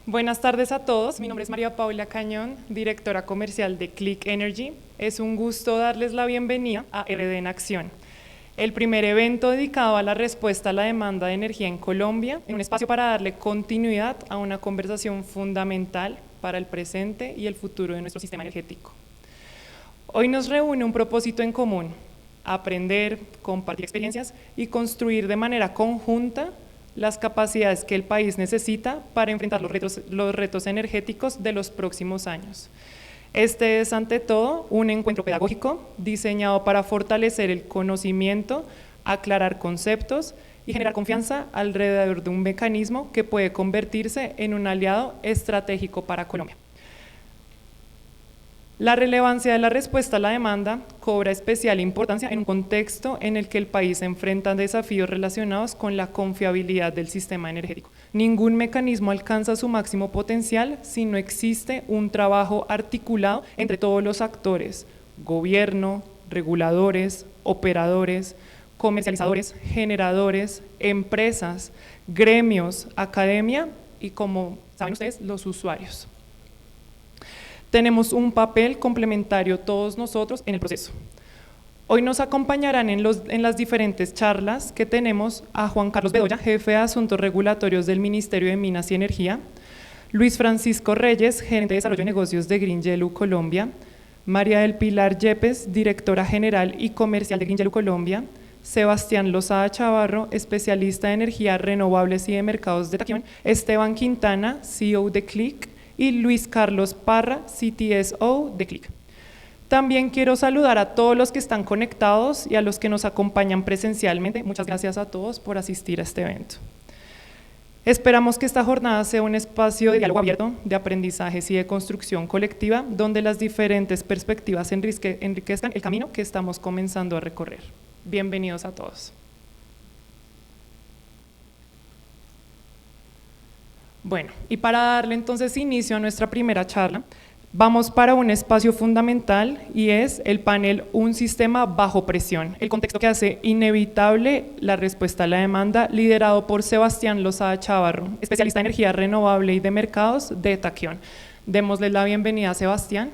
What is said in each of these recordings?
Buenas tardes a todos, mi nombre es María Paula Cañón, directora comercial de Click Energy. Es un gusto darles la bienvenida a RD en Acción, el primer evento dedicado a la respuesta a la demanda de energía en Colombia, en un espacio para darle continuidad a una conversación fundamental para el presente y el futuro de nuestro sistema energético. Hoy nos reúne un propósito en común: aprender, compartir experiencias y construir de manera conjunta las capacidades que el país necesita para enfrentar los retos energéticos de los próximos años. Este es, ante todo, un encuentro pedagógico diseñado para fortalecer el conocimiento, aclarar conceptos y generar confianza alrededor de un mecanismo que puede convertirse en un aliado estratégico para Colombia. La relevancia de la respuesta a la demanda cobra especial importancia en un contexto en el que el país enfrenta desafíos relacionados con la confiabilidad del sistema energético. Ningún mecanismo alcanza su máximo potencial si no existe un trabajo articulado entre todos los actores: gobierno, reguladores, operadores, comercializadores, generadores, empresas, gremios, academia y, como saben ustedes, los usuarios. Tenemos un papel complementario todos nosotros en el proceso. Hoy nos acompañarán en las diferentes charlas que tenemos a Juan Carlos Bedoya, jefe de Asuntos Regulatorios del Ministerio de Minas y Energía, Luis Francisco Reyes, gerente de Desarrollo de Negocios de Green Yellow Colombia, María del Pilar Yepes, directora general y comercial de Green Yellow Colombia, Sebastián Lozada Chavarro, especialista de energías renovables y de mercados de Tacción, Esteban Quintana, CEO de Click, y Luis Carlos Parra, CTSO de Click. También quiero saludar a todos los que están conectados y a los que nos acompañan presencialmente. Muchas gracias a todos por asistir a este evento. Esperamos que esta jornada sea un espacio de diálogo abierto, de aprendizajes y de construcción colectiva, donde las diferentes perspectivas enriquezcan el camino que estamos comenzando a recorrer. Bienvenidos a todos. Bueno, y para darle entonces inicio a nuestra primera charla, vamos para un espacio fundamental y es el panel Un sistema bajo presión, el contexto que hace inevitable la respuesta a la demanda, liderado por Sebastián Lozada Chavarro, especialista en energía renovable y de mercados de Tacción. Démosle la bienvenida a Sebastián.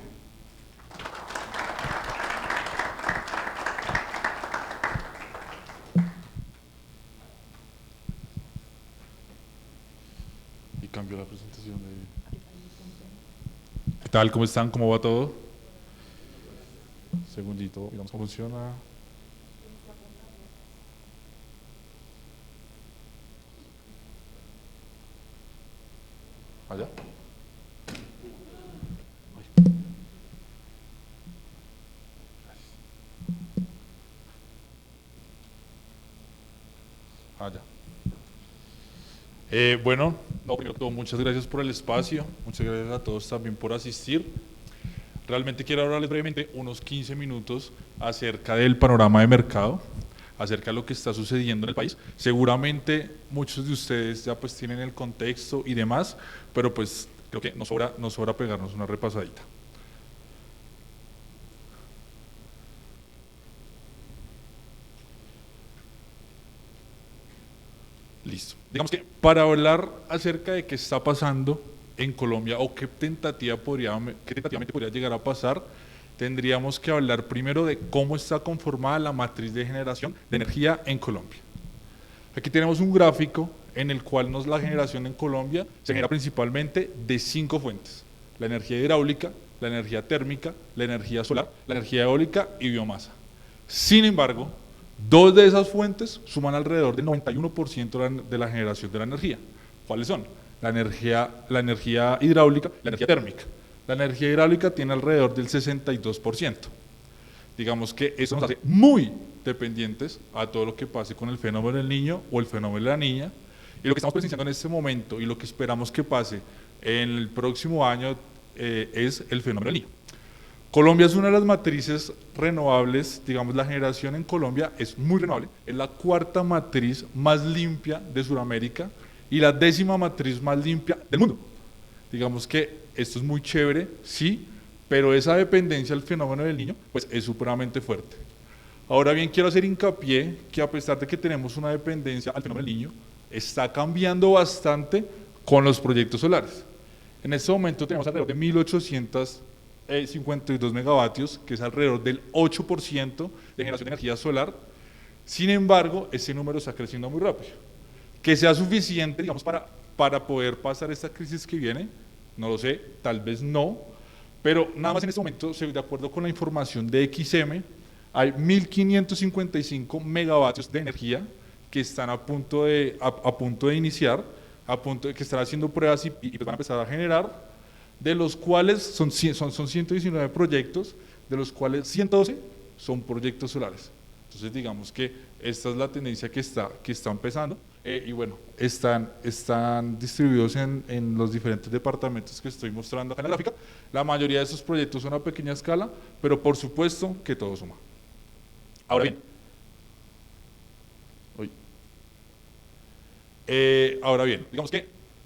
Cambio la presentación de... ¿Qué tal? ¿Cómo están? ¿Cómo va todo? Segundito, miramos cómo funciona. Allá. Allá. Bueno, primero que todo, muchas gracias por el espacio, muchas gracias a todos también por asistir. Realmente quiero hablarles brevemente unos 15 minutos acerca del panorama de mercado, acerca de lo que está sucediendo en el país. Seguramente muchos de ustedes ya pues tienen el contexto y demás, pero pues creo que nos sobra pegarnos una repasadita. Listo. Digamos que para hablar acerca de qué está pasando en Colombia o qué tentativamente podría llegar a pasar, tendríamos que hablar primero de cómo está conformada la matriz de generación de energía en Colombia. Aquí tenemos un gráfico en el cual la generación en Colombia se genera principalmente de 5 fuentes: la energía hidráulica, la energía térmica, la energía solar, la energía eólica y biomasa. Sin embargo, 2 de esas fuentes suman alrededor del 91% de la generación de la energía. ¿Cuáles son? La energía hidráulica, la energía térmica. La energía hidráulica tiene alrededor del 62%. Digamos que eso nos hace muy dependientes a todo lo que pase con el fenómeno del Niño o el fenómeno de la Niña. Y lo que estamos presenciando en este momento y lo que esperamos que pase en el próximo año es el fenómeno del Niño. Colombia es una de las matrices renovables, digamos, la generación en Colombia es muy renovable, es la 4ª matriz más limpia de Sudamérica y la 10ª matriz más limpia del mundo. Digamos que esto es muy chévere, sí, pero esa dependencia al fenómeno del Niño pues es supremamente fuerte. Ahora bien, quiero hacer hincapié que a pesar de que tenemos una dependencia al fenómeno del Niño, está cambiando bastante con los proyectos solares. En este momento tenemos alrededor de 1.852 megavatios, que es alrededor del 8% de generación de energía solar. Sin embargo, ese número está creciendo muy rápido. Que sea suficiente, digamos, para poder pasar esta crisis que viene, no lo sé, tal vez no, pero nada más en este momento, de acuerdo con la información de XM, hay 1.555 megavatios de energía que están a punto de iniciar, que están haciendo pruebas y pues van a empezar a generar, de los cuales son 119 proyectos, de los cuales 112 son proyectos solares. Entonces digamos que esta es la tendencia que está empezando, y bueno, están distribuidos en los diferentes departamentos que estoy mostrando acá en la gráfica. La mayoría de esos proyectos son a pequeña escala, pero por supuesto que todo suma. Ahora bien, digamos que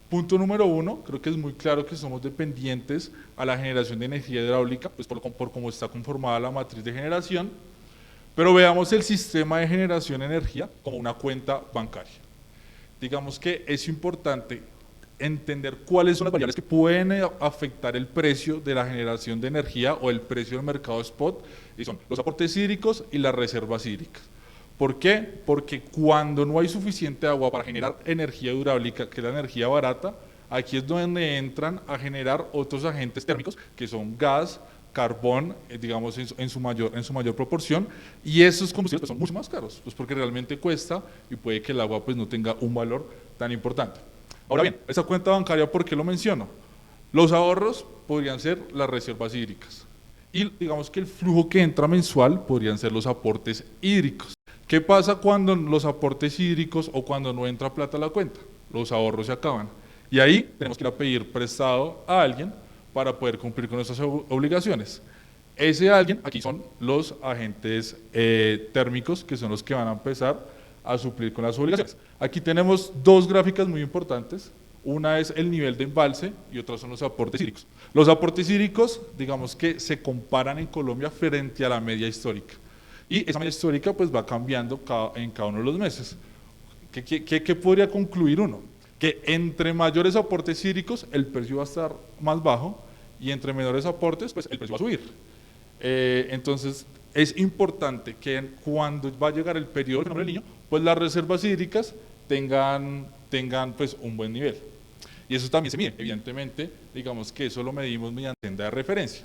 punto número 1, creo que es muy claro que somos dependientes a la generación de energía hidráulica, pues por cómo está conformada la matriz de generación, pero veamos el sistema de generación de energía como una cuenta bancaria. Digamos que es importante entender cuáles son las variables que pueden afectar el precio de la generación de energía o el precio del mercado spot, y son los aportes hídricos y las reservas hídricas. ¿Por qué? Porque cuando no hay suficiente agua para generar energía hidráulica, que es la energía barata, aquí es donde entran a generar otros agentes térmicos, que son gas, carbón, digamos en su mayor proporción, y esos combustibles pues, son mucho más caros, pues porque realmente cuesta y puede que el agua pues no tenga un valor tan importante. Ahora bien, esa cuenta bancaria, ¿por qué lo menciono? Los ahorros podrían ser las reservas hídricas, y digamos que el flujo que entra mensual podrían ser los aportes hídricos. ¿Qué pasa cuando los aportes hídricos o cuando no entra plata a la cuenta? Los ahorros se acaban, y ahí tenemos que ir a pedir prestado a alguien para poder cumplir con nuestras obligaciones. Ese alguien, aquí son los agentes térmicos, que son los que van a empezar a suplir con las obligaciones. Aquí tenemos dos gráficas muy importantes, una es el nivel de embalse y otra son los aportes hídricos. Los aportes hídricos, digamos que se comparan en Colombia frente a la media histórica, y esa media histórica pues va cambiando en cada uno de los meses. ¿Qué podría concluir uno? Que entre mayores aportes hídricos el precio va a estar más bajo, y entre menores aportes pues el precio va a subir. Entonces es importante que cuando va a llegar el periodo del fenómeno del Niño, pues las reservas hídricas tengan pues un buen nivel, y eso también se mide, evidentemente, digamos que eso lo medimos mediante senda de referencia.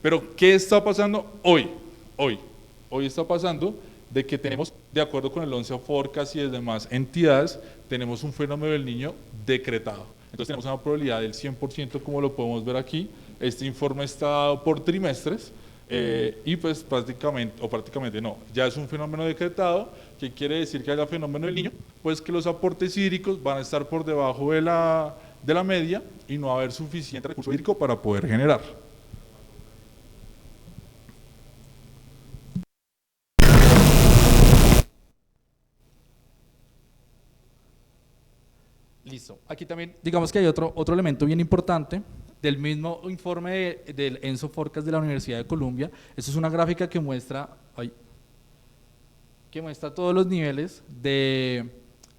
Pero ¿qué está pasando hoy? Hoy está pasando de que tenemos, de acuerdo con el 11 Forecast y las demás entidades, tenemos un fenómeno del Niño decretado. Entonces tenemos una probabilidad del 100%, como lo podemos ver aquí. Este informe está dado por trimestres, y pues prácticamente no, ya es un fenómeno decretado. ¿Qué quiere decir que haya fenómeno del Niño? Pues que los aportes hídricos van a estar por debajo de la media, y no va a haber suficiente recurso hídrico para poder generar. Listo. Aquí también, digamos que hay otro elemento bien importante del mismo informe del ENSO Forecast de la Universidad de Columbia. Esto es una gráfica que muestra todos los niveles de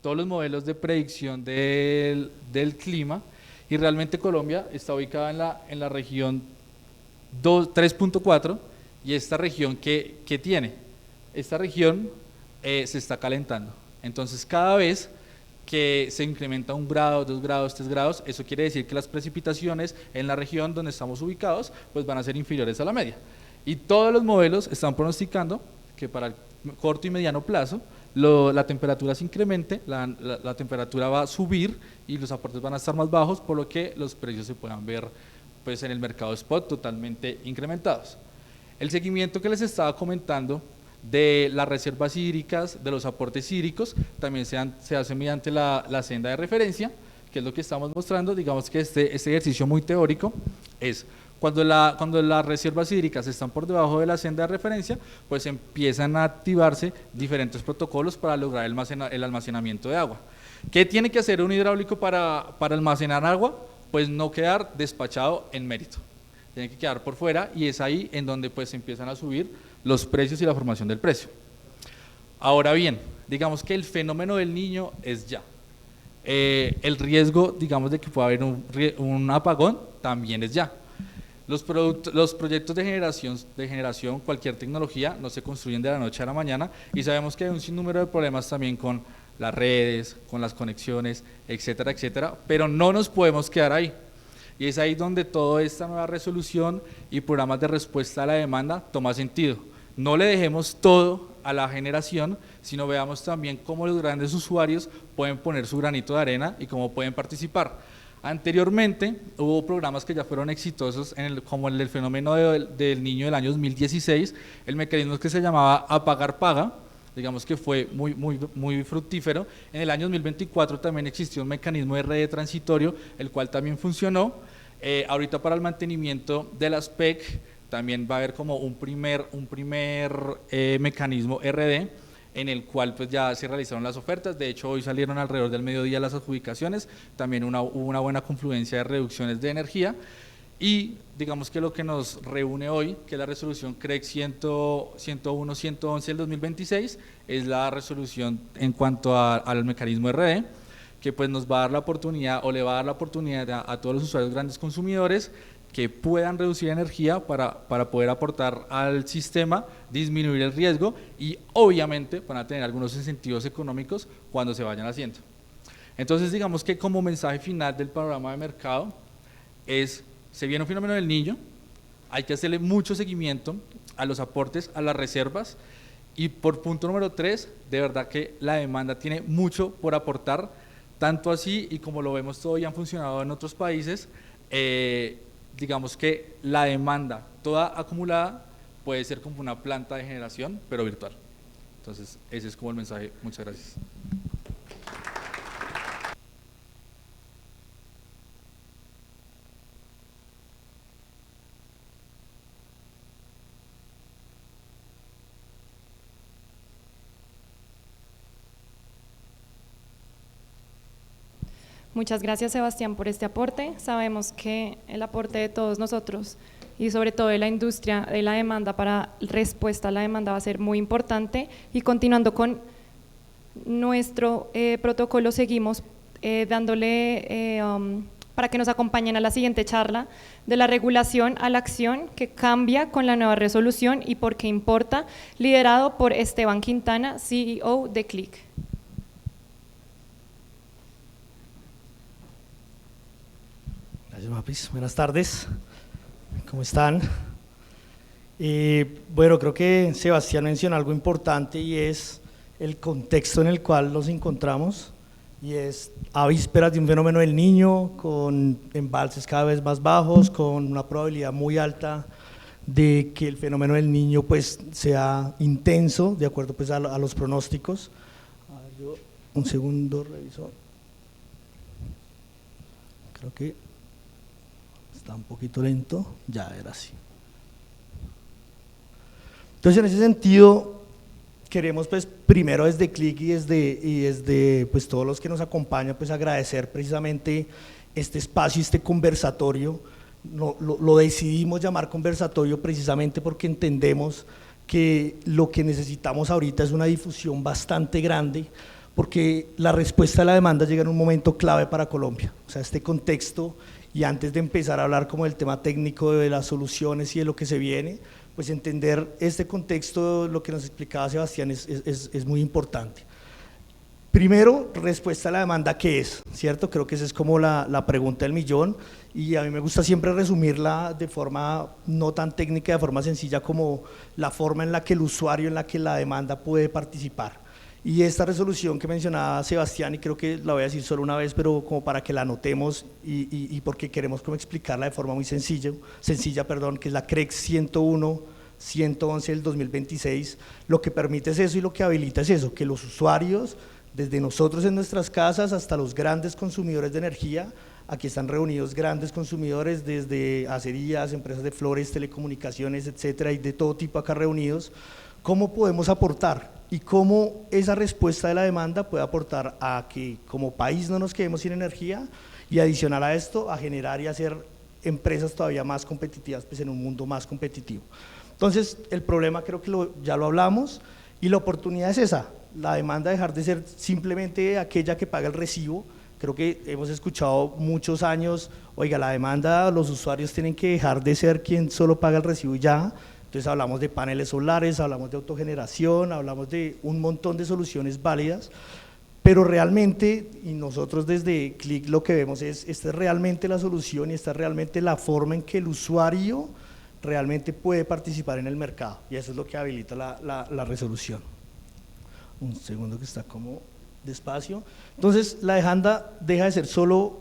todos los modelos de predicción del clima, y realmente Colombia está ubicada en la región 3.4, y esta región ¿qué tiene? Esta región se está calentando. Entonces cada vez que se incrementa 1 grado, 2 grados, 3 grados, eso quiere decir que las precipitaciones en la región donde estamos ubicados pues van a ser inferiores a la media. Y todos los modelos están pronosticando que para el corto y mediano plazo la temperatura se incremente, la temperatura va a subir y los aportes van a estar más bajos, por lo que los precios se puedan ver pues en el mercado spot totalmente incrementados. El seguimiento que les estaba comentando de las reservas hídricas, de los aportes hídricos, también se hace mediante la senda de referencia, que es lo que estamos mostrando. Digamos que este ejercicio muy teórico es cuando las reservas hídricas están por debajo de la senda de referencia, pues empiezan a activarse diferentes protocolos para lograr el almacenamiento de agua. ¿Qué tiene que hacer un hidráulico para almacenar agua? Pues no quedar despachado en mérito, tiene que quedar por fuera, y es ahí en donde pues empiezan a subir los precios y la formación del precio. Ahora bien, digamos que el fenómeno del Niño es ya. el riesgo, digamos, de que pueda haber un apagón también es ya. Los proyectos de generación, cualquier tecnología, no se construyen de la noche a la mañana y sabemos que hay un sinnúmero de problemas también con las redes, con las conexiones, etcétera, etcétera, pero no nos podemos quedar ahí. Y es ahí donde toda esta nueva resolución y programas de respuesta a la demanda toma sentido. No le dejemos todo a la generación, sino veamos también cómo los grandes usuarios pueden poner su granito de arena y cómo pueden participar. Anteriormente hubo programas que ya fueron exitosos, como el del fenómeno del niño del año 2016, el mecanismo que se llamaba Apagar Paga, digamos que fue muy fructífero. En el año 2024 también existió un mecanismo de red transitorio, el cual también funcionó. Ahorita para el mantenimiento de las PEC también va a haber como un primer mecanismo RD, en el cual pues ya se realizaron las ofertas. De hecho hoy salieron alrededor del mediodía las adjudicaciones, también hubo una buena confluencia de reducciones de energía y digamos que lo que nos reúne hoy, que es la resolución CREC 101-111 del 2026, es la resolución en cuanto al mecanismo RD, que pues nos va a dar la oportunidad o le va a dar la oportunidad a todos los usuarios grandes consumidores que puedan reducir energía para poder aportar al sistema, disminuir el riesgo y obviamente van a tener algunos incentivos económicos cuando se vayan haciendo. Entonces digamos que como mensaje final del panorama de mercado se viene un fenómeno del niño, hay que hacerle mucho seguimiento a los aportes, a las reservas y por punto número 3, de verdad que la demanda tiene mucho por aportar, tanto así y como lo vemos todavía han funcionado en otros países, digamos que la demanda toda acumulada puede ser como una planta de generación, pero virtual. Entonces, ese es como el mensaje. Muchas gracias. Muchas gracias, Sebastián, por este aporte. Sabemos que el aporte de todos nosotros y sobre todo de la industria de la demanda para respuesta a la demanda va a ser muy importante. Y continuando con nuestro protocolo, seguimos dándole para que nos acompañen a la siguiente charla de la regulación a la acción que cambia con la nueva resolución y por qué importa, liderado por Esteban Quintana, CEO de Click. Gracias, Mapis. Buenas tardes. ¿Cómo están? Bueno, creo que Sebastián mencionó algo importante y es el contexto en el cual nos encontramos y es a vísperas de un fenómeno del Niño con embalses cada vez más bajos, con una probabilidad muy alta de que el fenómeno del Niño pues sea intenso de acuerdo pues a los pronósticos. Yo un segundo reviso. Creo que está un poquito lento, ya era así. Entonces en ese sentido queremos pues primero desde Click y desde pues todos los que nos acompañan pues agradecer precisamente este espacio, este conversatorio. Lo decidimos llamar conversatorio precisamente porque entendemos que lo que necesitamos ahorita es una difusión bastante grande, porque la respuesta a la demanda llega en un momento clave para Colombia. O sea, este contexto, y antes de empezar a hablar como del tema técnico de las soluciones y de lo que se viene, pues entender este contexto, lo que nos explicaba Sebastián, es muy importante. Primero, respuesta a la demanda, ¿qué es? ¿Cierto? Creo que esa es como la pregunta del millón, y a mí me gusta siempre resumirla de forma no tan técnica, de forma sencilla como la forma en la que el usuario, en la que la demanda puede participar. Y esta resolución que mencionaba Sebastián, y creo que la voy a decir solo una vez, pero como para que la anotemos y porque queremos como explicarla de forma muy sencilla, que es la CREC 101-111 del 2026, lo que permite es eso y lo que habilita es eso, que los usuarios, desde nosotros en nuestras casas hasta los grandes consumidores de energía, aquí están reunidos grandes consumidores desde acerías, empresas de flores, telecomunicaciones, etcétera, y de todo tipo acá reunidos, ¿cómo podemos aportar? Y cómo esa respuesta de la demanda puede aportar a que como país no nos quedemos sin energía y adicional a esto a generar y hacer empresas todavía más competitivas pues en un mundo más competitivo. Entonces el problema creo que ya lo hablamos y la oportunidad es esa, la demanda dejar de ser simplemente aquella que paga el recibo Creo que hemos escuchado muchos años, oiga, la demanda, los usuarios tienen que dejar de ser quien solo paga el recibo y ya. Entonces hablamos de paneles solares, hablamos de autogeneración, hablamos de un montón de soluciones válidas, pero realmente, y nosotros desde Click lo que vemos es, esta es realmente la solución y esta es realmente la forma en que el usuario realmente puede participar en el mercado, y eso es lo que habilita la resolución. Un segundo que está como despacio. Entonces la demanda deja de ser solo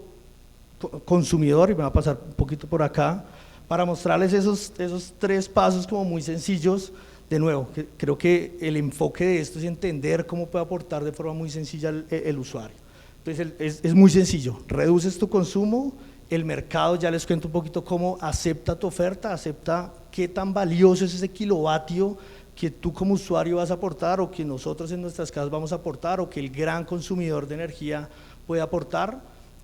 consumidor, y me va a pasar un poquito por acá, para mostrarles esos 3 pasos como muy sencillos. De nuevo, creo que el enfoque de esto es entender cómo puede aportar de forma muy sencilla el usuario. Entonces es muy sencillo, reduces tu consumo, el mercado, ya les cuento un poquito cómo acepta tu oferta, acepta qué tan valioso es ese kilovatio que tú como usuario vas a aportar, o que nosotros en nuestras casas vamos a aportar, o que el gran consumidor de energía puede aportar.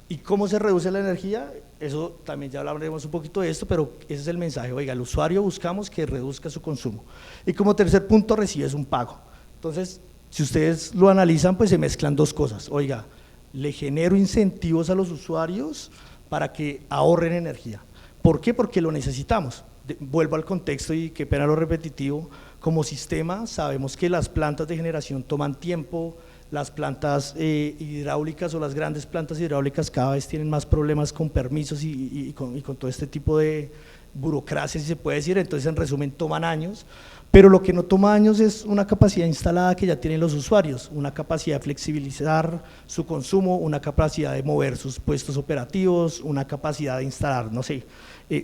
¿Y cómo se reduce la energía? Eso también ya hablaremos un poquito de esto, pero ese es el mensaje. Oiga, el usuario buscamos que reduzca su consumo. Y como tercer punto, recibes un pago. Entonces, si ustedes lo analizan, pues se mezclan 2 cosas. Oiga, le genero incentivos a los usuarios para que ahorren energía. ¿Por qué? Porque lo necesitamos. Vuelvo al contexto y qué pena lo repetitivo. Como sistema sabemos que las plantas de generación toman tiempo, las plantas hidráulicas o las grandes plantas hidráulicas cada vez tienen más problemas con permisos y con todo este tipo de burocracia, si se puede decir. Entonces, en resumen, toman años, pero lo que no toma años es una capacidad instalada que ya tienen los usuarios, una capacidad de flexibilizar su consumo, una capacidad de mover sus puestos operativos, una capacidad de instalar, no sé,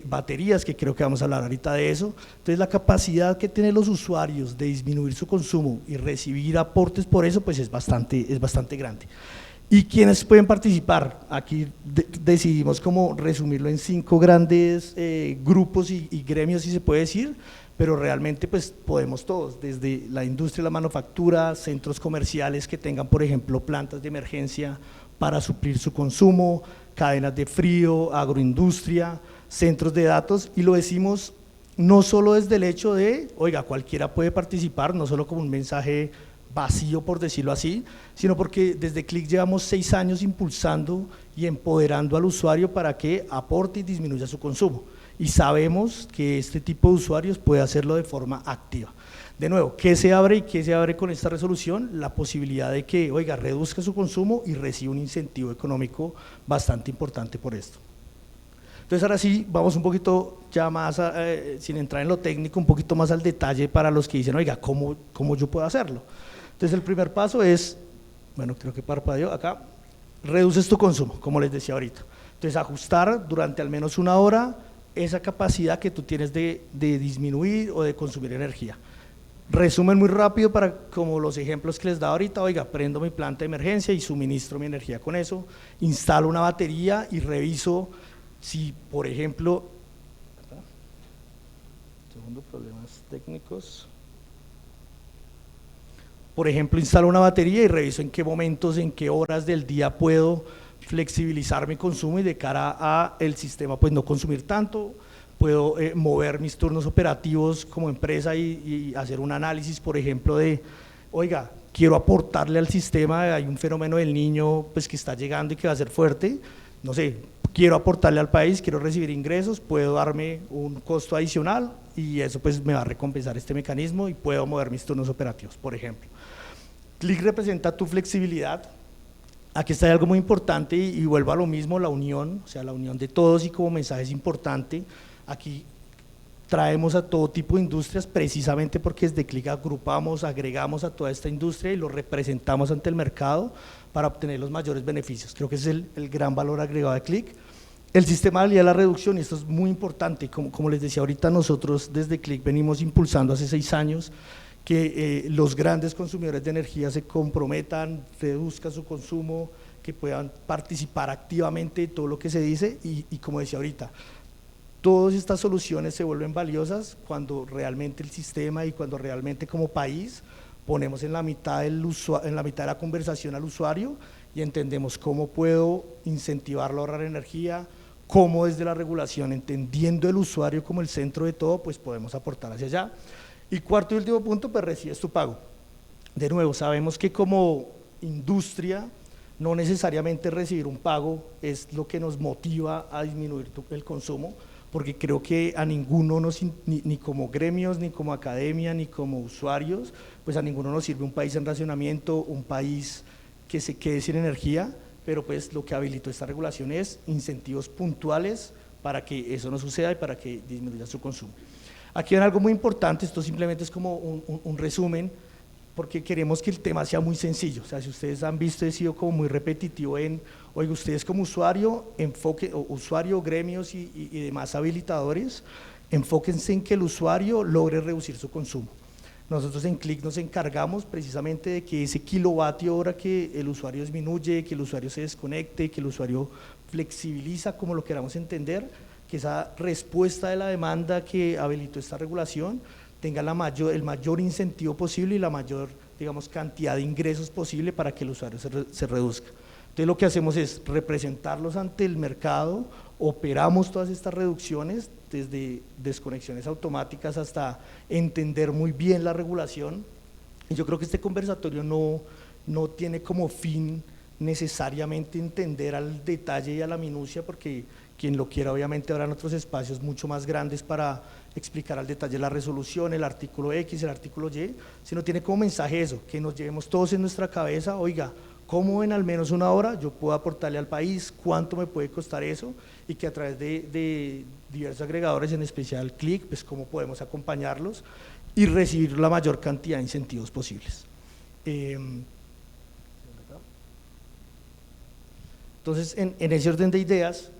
baterías, que creo que vamos a hablar ahorita de eso. Entonces, la capacidad que tienen los usuarios de disminuir su consumo y recibir aportes por eso, pues es bastante grande. ¿Y quiénes pueden participar? Aquí decidimos como resumirlo en 5 grandes grupos y gremios, si se puede decir, pero realmente pues podemos todos, desde la industria, la manufactura, centros comerciales que tengan, por ejemplo, plantas de emergencia para suplir su consumo, cadenas de frío, agroindustria, centros de datos, y lo decimos no solo desde el hecho de, oiga, cualquiera puede participar, no solo como un mensaje vacío, por decirlo así, sino porque desde Click llevamos 6 años impulsando y empoderando al usuario para que aporte y disminuya su consumo, y sabemos que este tipo de usuarios puede hacerlo de forma activa. De nuevo, ¿qué se abre y qué se abre con esta resolución? La posibilidad de que, oiga, reduzca su consumo y reciba un incentivo económico bastante importante por esto. Entonces, ahora sí, vamos un poquito ya más, sin entrar en lo técnico, un poquito más al detalle para los que dicen, oiga, ¿cómo yo puedo hacerlo? Entonces, el primer paso es, bueno, creo que parpadeó acá, reduces tu consumo, como les decía ahorita. Entonces, ajustar durante al menos 1 hora esa capacidad que tú tienes de disminuir o de consumir energía. Resumen muy rápido para como los ejemplos que les da ahorita, oiga, prendo mi planta de emergencia y suministro mi energía con eso, instalo una batería y reviso si, por ejemplo, segundo, problemas técnicos, por ejemplo, instalo una batería y reviso en qué momentos, en qué horas del día puedo flexibilizar mi consumo y de cara a el sistema pues no consumir tanto. Puedo mover mis turnos operativos como empresa y hacer un análisis, por ejemplo, de, oiga, quiero aportarle al sistema, hay un fenómeno del niño pues que está llegando y que va a ser fuerte, no sé, quiero aportarle al país, quiero recibir ingresos, puedo darme un costo adicional y eso pues me va a recompensar este mecanismo y puedo mover mis turnos operativos, por ejemplo. Click representa tu flexibilidad. Aquí está algo muy importante y vuelvo a lo mismo, la unión, o sea, la unión de todos, y como mensaje es importante. Aquí traemos a todo tipo de industrias precisamente porque desde Click agrupamos, agregamos a toda esta industria y lo representamos ante el mercado para obtener los mayores beneficios. Creo que ese es el gran valor agregado de Click. El sistema de habilidad de la reducción, y esto es muy importante, como les decía ahorita, nosotros desde Click venimos impulsando hace 6 años que los grandes consumidores de energía se comprometan, reduzcan su consumo, que puedan participar activamente en todo lo que se dice y como decía ahorita, todas estas soluciones se vuelven valiosas cuando realmente el sistema y cuando realmente como país ponemos en la mitad de la conversación al usuario y entendemos cómo puedo incentivarlo a ahorrar energía, cómo desde la regulación, entendiendo el usuario como el centro de todo, pues podemos aportar hacia allá. Y cuarto y último punto, pues recibes tu pago. De nuevo, sabemos que como industria No necesariamente recibir un pago es lo que nos motiva a disminuir el consumo, porque creo que a ninguno ni como gremios, ni como academia, ni como usuarios, pues a ninguno nos sirve un país en racionamiento, un país que se quede sin energía, pero pues lo que habilitó esta regulación es incentivos puntuales para que eso no suceda y para que disminuya su consumo. Aquí hay algo muy importante, esto simplemente es como un resumen, porque queremos que el tema sea muy sencillo. O sea, si ustedes han visto, he sido como muy repetitivo en, oiga, ustedes como usuario, usuario, gremios y demás habilitadores, enfóquense en que el usuario logre reducir su consumo. Nosotros en Click nos encargamos precisamente de que ese kilovatio hora que el usuario disminuye, que el usuario se desconecte, que el usuario flexibiliza, como lo queramos entender, que esa respuesta de la demanda que habilitó esta regulación tenga el mayor incentivo posible y la mayor, digamos, cantidad de ingresos posible para que el usuario se reduzca. Entonces lo que hacemos es representarlos ante el mercado, operamos todas estas reducciones, desde desconexiones automáticas hasta entender muy bien la regulación, y yo creo que este conversatorio no tiene como fin necesariamente entender al detalle y a la minucia, porque quien lo quiera obviamente habrá en otros espacios mucho más grandes para explicar al detalle la resolución, el artículo X, el artículo Y, sino tiene como mensaje eso, que nos llevemos todos en nuestra cabeza, oiga, ¿cómo en al menos una hora yo puedo aportarle al país? ¿Cuánto me puede costar eso? Y que a través de diversos agregadores, en especial Click, pues cómo podemos acompañarlos y recibir la mayor cantidad de incentivos posibles. Entonces, en ese orden de ideas,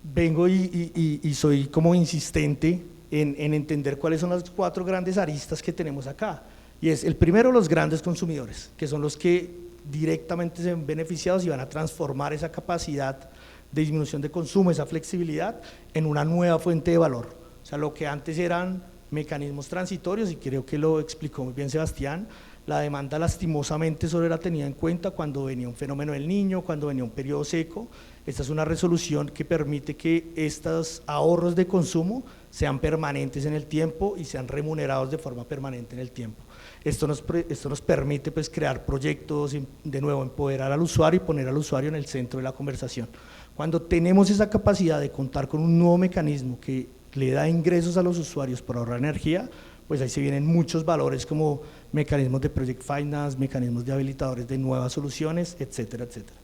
vengo y soy como insistente en entender cuáles son las 4 grandes aristas que tenemos acá. Y es el primero, los grandes consumidores, que son los que directamente se ven beneficiados y van a transformar esa capacidad de disminución de consumo, esa flexibilidad, en una nueva fuente de valor. O sea, lo que antes eran mecanismos transitorios, y creo que lo explicó muy bien Sebastián, la demanda lastimosamente solo era tenida en cuenta cuando venía un fenómeno del Niño, cuando venía un periodo seco. Esta es una resolución que permite que estos ahorros de consumo sean permanentes en el tiempo y sean remunerados de forma permanente en el tiempo. Esto nos permite pues crear proyectos, de nuevo empoderar al usuario y poner al usuario en el centro de la conversación. Cuando tenemos esa capacidad de contar con un nuevo mecanismo que le da ingresos a los usuarios por ahorrar energía, pues ahí se vienen muchos valores como mecanismos de project finance, mecanismos de habilitadores de nuevas soluciones, etcétera, etcétera.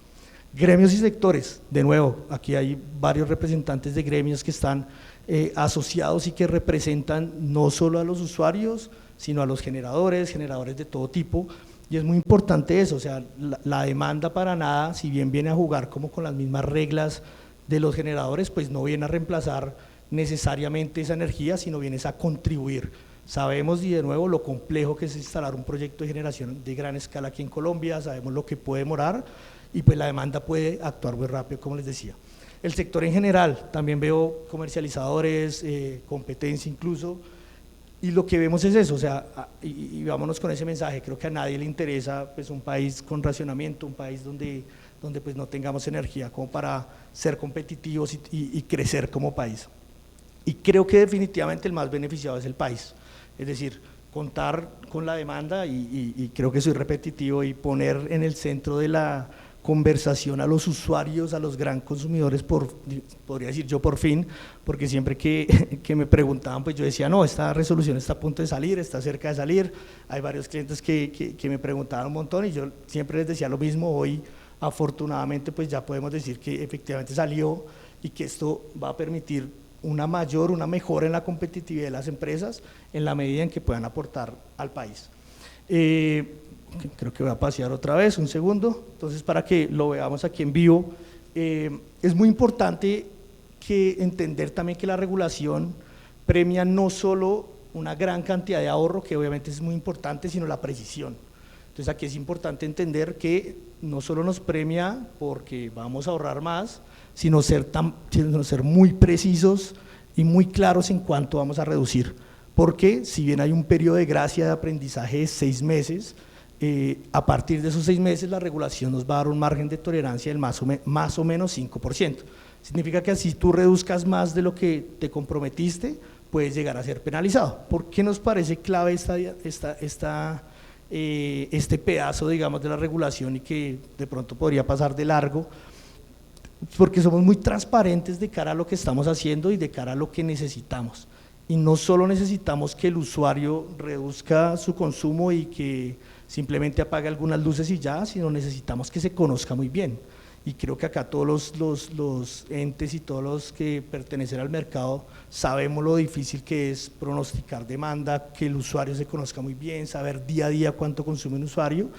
Gremios y sectores, de nuevo, aquí hay varios representantes de gremios que están asociados y que representan no solo a los usuarios, sino a los generadores de todo tipo, y es muy importante eso, o sea, la demanda para nada, si bien viene a jugar como con las mismas reglas de los generadores, pues no viene a reemplazar necesariamente esa energía, sino viene a contribuir. Sabemos, y de nuevo, lo complejo que es instalar un proyecto de generación de gran escala aquí en Colombia, sabemos lo que puede demorar, y pues la demanda puede actuar muy rápido, como les decía. El sector en general, también veo comercializadores, competencia incluso, y lo que vemos es eso, o sea, y vámonos con ese mensaje, creo que a nadie le interesa pues un país con racionamiento, un país donde pues no tengamos energía como para ser competitivos y crecer como país. Y creo que definitivamente el más beneficiado es el país, es decir, contar con la demanda y creo que soy repetitivo y poner en el centro de la conversación a los usuarios, a los gran consumidores, podría decir yo por fin, porque siempre que me preguntaban, pues yo decía, no, esta resolución está a punto de salir, está cerca de salir, hay varios clientes que me preguntaban un montón y yo siempre les decía lo mismo. Hoy afortunadamente pues ya podemos decir que efectivamente salió y que esto va a permitir una mejora en la competitividad de las empresas en la medida en que puedan aportar al país. Creo que voy a pasear otra vez, un segundo, entonces para que lo veamos aquí en vivo, es muy importante entender también que la regulación premia no solo una gran cantidad de ahorro, que obviamente es muy importante, sino la precisión. Entonces aquí es importante entender que no solo nos premia porque vamos a ahorrar más, sino ser muy precisos y muy claros en cuánto vamos a reducir, porque si bien hay un periodo de gracia de aprendizaje de 6 meses, a partir de esos 6 meses la regulación nos va a dar un margen de tolerancia del más o menos 5%. Significa que así tú reduzcas más de lo que te comprometiste, puedes llegar a ser penalizado. ¿Por qué nos parece clave este pedazo, digamos, de la regulación y que de pronto podría pasar de largo, porque somos muy transparentes de cara a lo que estamos haciendo y de cara a lo que necesitamos. Y no solo necesitamos que el usuario reduzca su consumo y que simplemente apague algunas luces y ya, sino necesitamos que se conozca muy bien. Y creo que acá todos los entes y todos los que pertenecen al mercado sabemos lo difícil que es pronosticar demanda, que el usuario se conozca muy bien, saber día a día cuánto consume un usuario.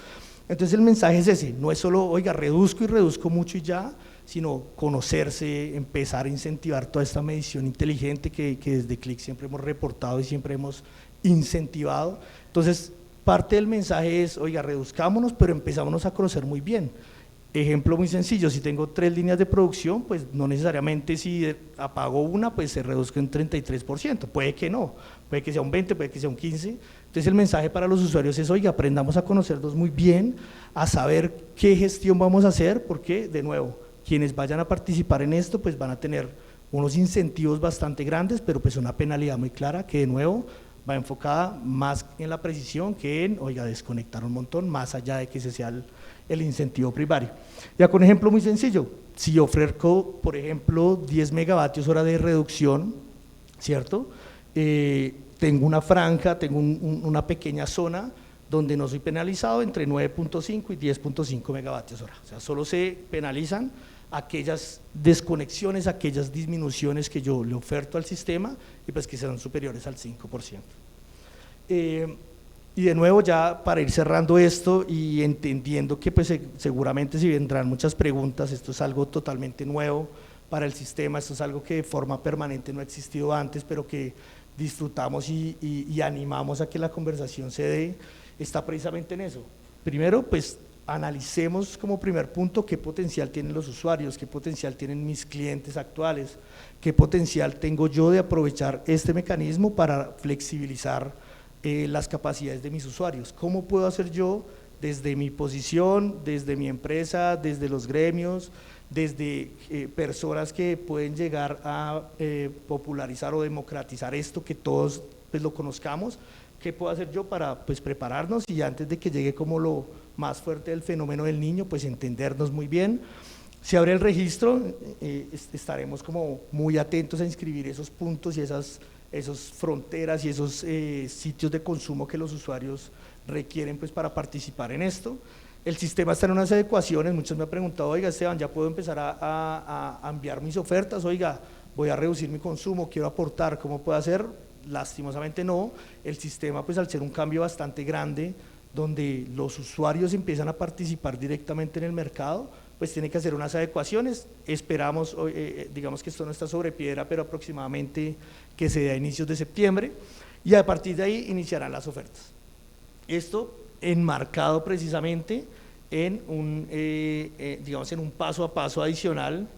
Entonces el mensaje es ese, no es solo, oiga, reduzco y reduzco mucho y ya, sino conocerse, empezar a incentivar toda esta medición inteligente que desde Click siempre hemos reportado y siempre hemos incentivado. Entonces, parte del mensaje es, oiga, reduzcámonos, pero empezámonos a conocer muy bien. Ejemplo muy sencillo, si tengo 3 líneas de producción, pues no necesariamente si apago una, pues se reduzca en 33%, puede que no, puede que sea un 20, puede que sea un 15%. Entonces el mensaje para los usuarios es, oiga, aprendamos a conocernos muy bien, a saber qué gestión vamos a hacer, porque de nuevo, quienes vayan a participar en esto, pues van a tener unos incentivos bastante grandes, pero pues una penalidad muy clara que de nuevo va enfocada más en la precisión que en, oiga, desconectar un montón, más allá de que ese sea el incentivo primario. Ya con ejemplo muy sencillo, si ofrezco, por ejemplo, 10 megavatios hora de reducción, ¿cierto? Tengo una franja, tengo una pequeña zona donde no soy penalizado entre 9.5 y 10.5 megavatios hora, o sea, solo se penalizan aquellas desconexiones, aquellas disminuciones que yo le oferto al sistema y pues que sean superiores al 5%. Y de nuevo ya para ir cerrando esto y entendiendo que pues seguramente si vendrán muchas preguntas, esto es algo totalmente nuevo para el sistema, esto es algo que de forma permanente no ha existido antes, pero que disfrutamos y animamos a que la conversación se dé, está precisamente en eso. Primero, pues analicemos como primer punto qué potencial tienen los usuarios, qué potencial tienen mis clientes actuales, qué potencial tengo yo de aprovechar este mecanismo para flexibilizar las capacidades de mis usuarios. ¿Cómo puedo hacer yo desde mi posición, desde mi empresa, desde los gremios, desde personas que pueden llegar a popularizar o democratizar esto, que todos pues, lo conozcamos? ¿Qué puedo hacer yo para pues, prepararnos y antes de que llegue como lo más fuerte del fenómeno del niño, pues entendernos muy bien? Se abre el registro, estaremos como muy atentos a inscribir esos puntos y esas fronteras y esos sitios de consumo que los usuarios requieren pues, para participar en esto. El sistema está en unas adecuaciones, muchos me han preguntado, oiga Esteban, ¿ya puedo empezar a enviar mis ofertas? Oiga, voy a reducir mi consumo, quiero aportar, ¿cómo puedo hacer? Lastimosamente no, el sistema pues al ser un cambio bastante grande, donde los usuarios empiezan a participar directamente en el mercado, pues tiene que hacer unas adecuaciones, esperamos, digamos que esto no está sobre piedra, pero aproximadamente que se dé a inicios de septiembre, y a partir de ahí iniciarán las ofertas. Esto enmarcado precisamente en digamos en un paso a paso adicional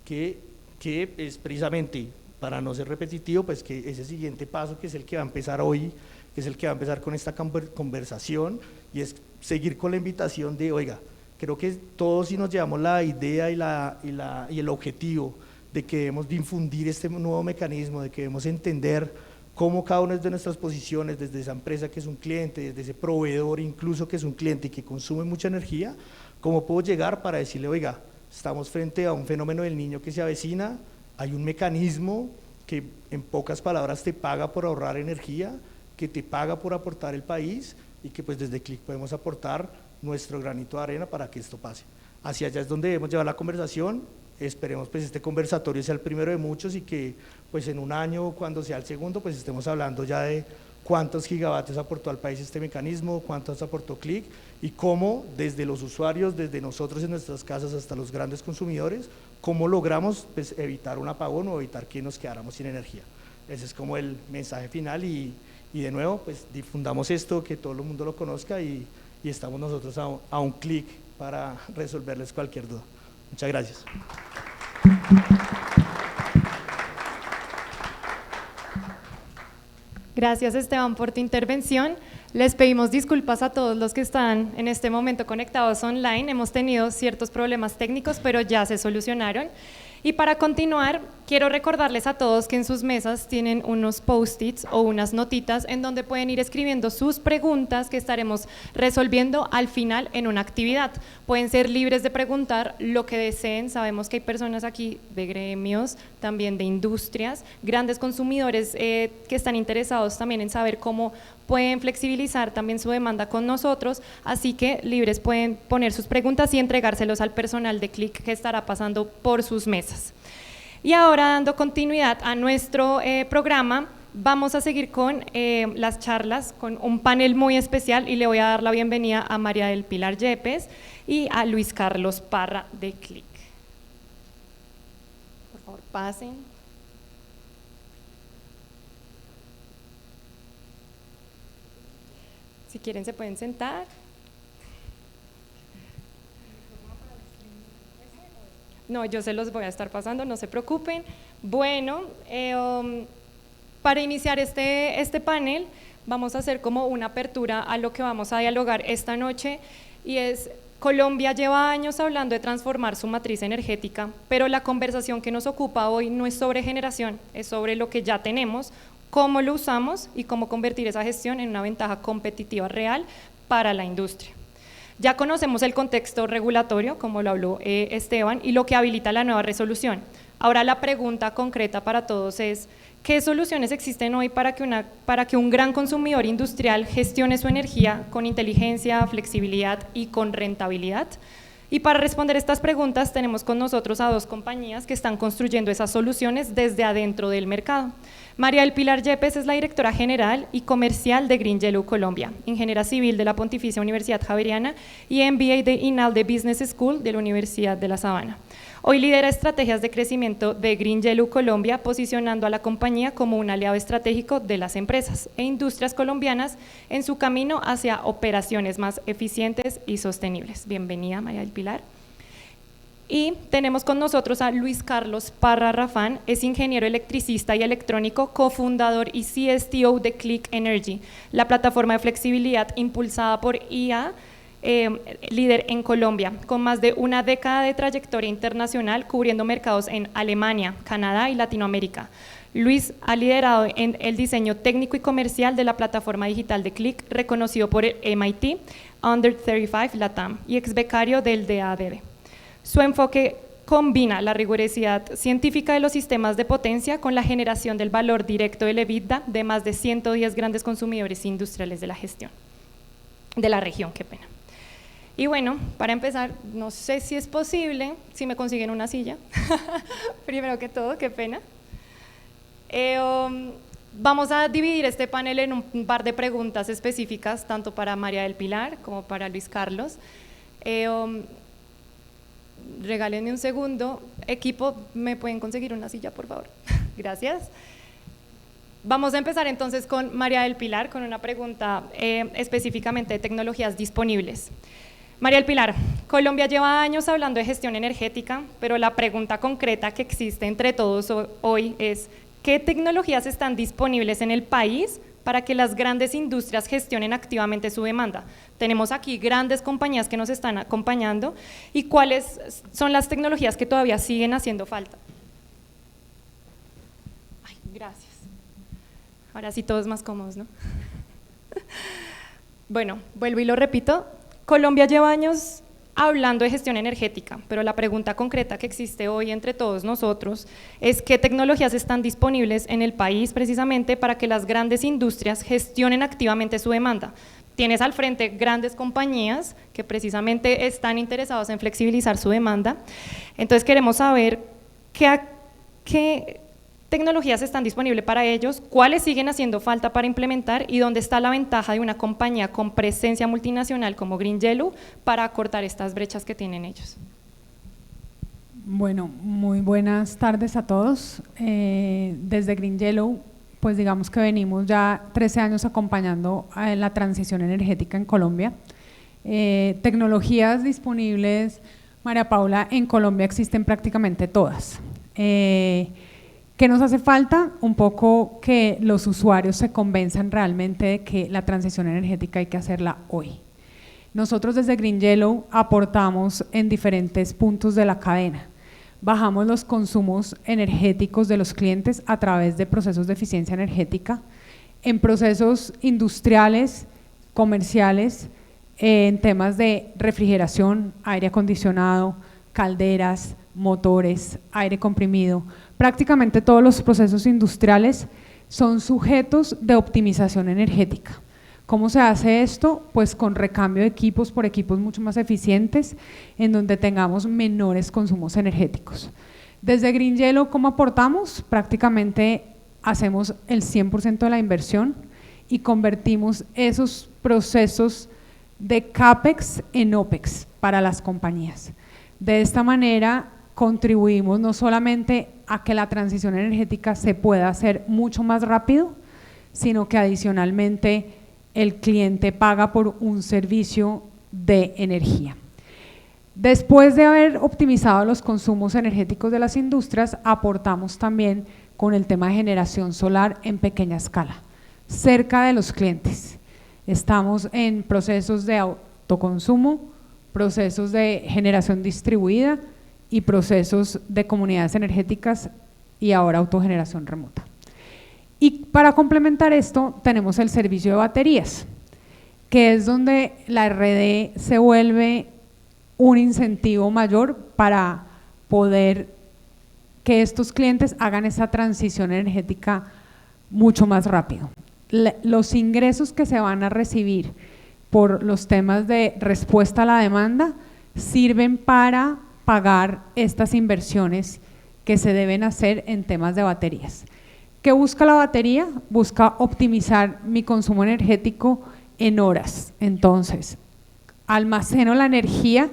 que es precisamente, para no ser repetitivo, pues que ese siguiente paso que es el que va a empezar hoy, que es el que va a empezar con esta conversación, y es seguir con la invitación de, oiga, creo que todos si nos llevamos la idea y el objetivo de que debemos de infundir este nuevo mecanismo, de que debemos entender cómo cada una de nuestras posiciones, desde esa empresa que es un cliente, desde ese proveedor incluso que es un cliente y que consume mucha energía, cómo puedo llegar para decirle, oiga, estamos frente a un fenómeno del niño que se avecina, hay un mecanismo que en pocas palabras te paga por ahorrar energía, que te paga por aportar el país y que pues desde Click podemos aportar nuestro granito de arena para que esto pase. Hacia allá es donde debemos llevar la conversación, esperemos pues este conversatorio sea el primero de muchos y que pues en un año, cuando sea el segundo, pues estemos hablando ya de cuántos gigavatios aportó al país este mecanismo, cuántos aportó Click y cómo desde los usuarios, desde nosotros en nuestras casas hasta los grandes consumidores, cómo logramos pues, evitar un apagón o evitar que nos quedáramos sin energía. Ese es como el mensaje final y de nuevo pues difundamos esto, que todo el mundo lo conozca y estamos nosotros a un clic para resolverles cualquier duda. Muchas gracias. Gracias Esteban por tu intervención. Les pedimos disculpas a todos los que están en este momento conectados online. Hemos tenido ciertos problemas técnicos, pero ya se solucionaron. Y para continuar, quiero recordarles a todos que en sus mesas tienen unos post-its o unas notitas en donde pueden ir escribiendo sus preguntas que estaremos resolviendo al final en una actividad. Pueden ser libres de preguntar lo que deseen. Sabemos que hay personas aquí de gremios, también de industrias, grandes consumidores que están interesados también en saber cómo pueden flexibilizar también su demanda con nosotros, así que libres pueden poner sus preguntas y entregárselos al personal de Click que estará pasando por sus mesas. Y ahora, dando continuidad a nuestro programa, vamos a seguir con las charlas, con un panel muy especial, y le voy a dar la bienvenida a María del Pilar Yepes y a Luis Carlos Parra de Click. Por favor, pasen. Si quieren se pueden sentar. No, yo se los voy a estar pasando, no se preocupen. Bueno, para iniciar este panel vamos a hacer como una apertura a lo que vamos a dialogar esta noche, y es: Colombia lleva años hablando de transformar su matriz energética, pero la conversación que nos ocupa hoy no es sobre generación, es sobre lo que ya tenemos, cómo lo usamos y cómo convertir esa gestión en una ventaja competitiva real para la industria. Ya conocemos el contexto regulatorio, como lo habló Esteban, y lo que habilita la nueva resolución. Ahora la pregunta concreta para todos es: ¿qué soluciones existen hoy para que un gran consumidor industrial gestione su energía con inteligencia, flexibilidad y con rentabilidad? Y para responder estas preguntas tenemos con nosotros a dos compañías que están construyendo esas soluciones desde adentro del mercado. María del Pilar Yepes es la directora general y comercial de Green Yellow Colombia, ingeniera civil de la Pontificia Universidad Javeriana y MBA de INALDE Business School de la Universidad de La Sabana. Hoy lidera estrategias de crecimiento de Green Yellow Colombia, posicionando a la compañía como un aliado estratégico de las empresas e industrias colombianas en su camino hacia operaciones más eficientes y sostenibles. Bienvenida, María del Pilar. Y tenemos con nosotros a Luis Carlos Parra Rafán, es ingeniero electricista y electrónico, cofundador y CSTO de Click Energy, la plataforma de flexibilidad impulsada por IA, líder en Colombia, con más de una década de trayectoria internacional cubriendo mercados en Alemania, Canadá y Latinoamérica. Luis ha liderado en el diseño técnico y comercial de la plataforma digital de Click, reconocido por el MIT, Under 35 Latam, y ex becario del DADB. Su enfoque combina la rigurosidad científica de los sistemas de potencia con la generación del valor directo del EBITDA de más de 110 grandes consumidores industriales de la región, qué pena. Y bueno, para empezar, no sé si es posible, si me consiguen una silla, primero que todo, qué pena. Vamos a dividir este panel en un par de preguntas específicas, tanto para María del Pilar como para Luis Carlos. Regálenme un segundo. Equipo, ¿me pueden conseguir una silla, por favor? Gracias. Vamos a empezar entonces con María del Pilar, con una pregunta específicamente de tecnologías disponibles. María del Pilar, Colombia lleva años hablando de gestión energética, pero la pregunta concreta que existe entre todos hoy es: ¿qué tecnologías están disponibles en el país para que las grandes industrias gestionen activamente su demanda? Tenemos aquí grandes compañías que nos están acompañando, y ¿cuáles son las tecnologías que todavía siguen haciendo falta? Ay, gracias. Ahora sí todos más cómodos, ¿no? Bueno, vuelvo y lo repito. Colombia lleva años hablando de gestión energética, pero la pregunta concreta que existe hoy entre todos nosotros es: ¿qué tecnologías están disponibles en el país precisamente para que las grandes industrias gestionen activamente su demanda? Tienes al frente grandes compañías que precisamente están interesadas en flexibilizar su demanda, entonces queremos saber qué tecnologías están disponibles para ellos, cuáles siguen haciendo falta para implementar y dónde está la ventaja de una compañía con presencia multinacional como Green Yellow para acortar estas brechas que tienen ellos. Bueno, muy buenas tardes a todos. Desde Green Yellow, pues digamos que venimos ya 13 años acompañando a la transición energética en Colombia. Tecnologías disponibles, María Paula, en Colombia existen prácticamente todas. ¿Qué nos hace falta? Un poco que los usuarios se convenzan realmente de que la transición energética hay que hacerla hoy. Nosotros desde Green Yellow aportamos en diferentes puntos de la cadena. bajamos los consumos energéticos de los clientes a través de procesos de eficiencia energética, en procesos industriales, comerciales, en temas de refrigeración, aire acondicionado, calderas, motores, aire comprimido. Prácticamente todos los procesos industriales son sujetos de optimización energética. ¿Cómo se hace esto? Pues con recambio de equipos por equipos mucho más eficientes, en donde tengamos menores consumos energéticos. Desde Green Yellow, ¿cómo aportamos? Prácticamente hacemos el 100% de la inversión y convertimos esos procesos de CAPEX en OPEX para las compañías. De esta manera contribuimos no solamente a que la transición energética se pueda hacer mucho más rápido, sino que adicionalmente el cliente paga por un servicio de energía. Después de haber optimizado los consumos energéticos de las industrias, aportamos también con el tema de generación solar en pequeña escala, cerca de los clientes. Estamos en procesos de autoconsumo, procesos de generación distribuida y procesos de comunidades energéticas y ahora autogeneración remota. Y para complementar esto tenemos el servicio de baterías, que es donde la RD se vuelve un incentivo mayor para poder que estos clientes hagan esa transición energética mucho más rápido. Los ingresos que se van a recibir por los temas de respuesta a la demanda sirven para pagar estas inversiones que se deben hacer en temas de baterías. ¿Qué busca la batería? Busca optimizar mi consumo energético en horas. Entonces, almaceno la energía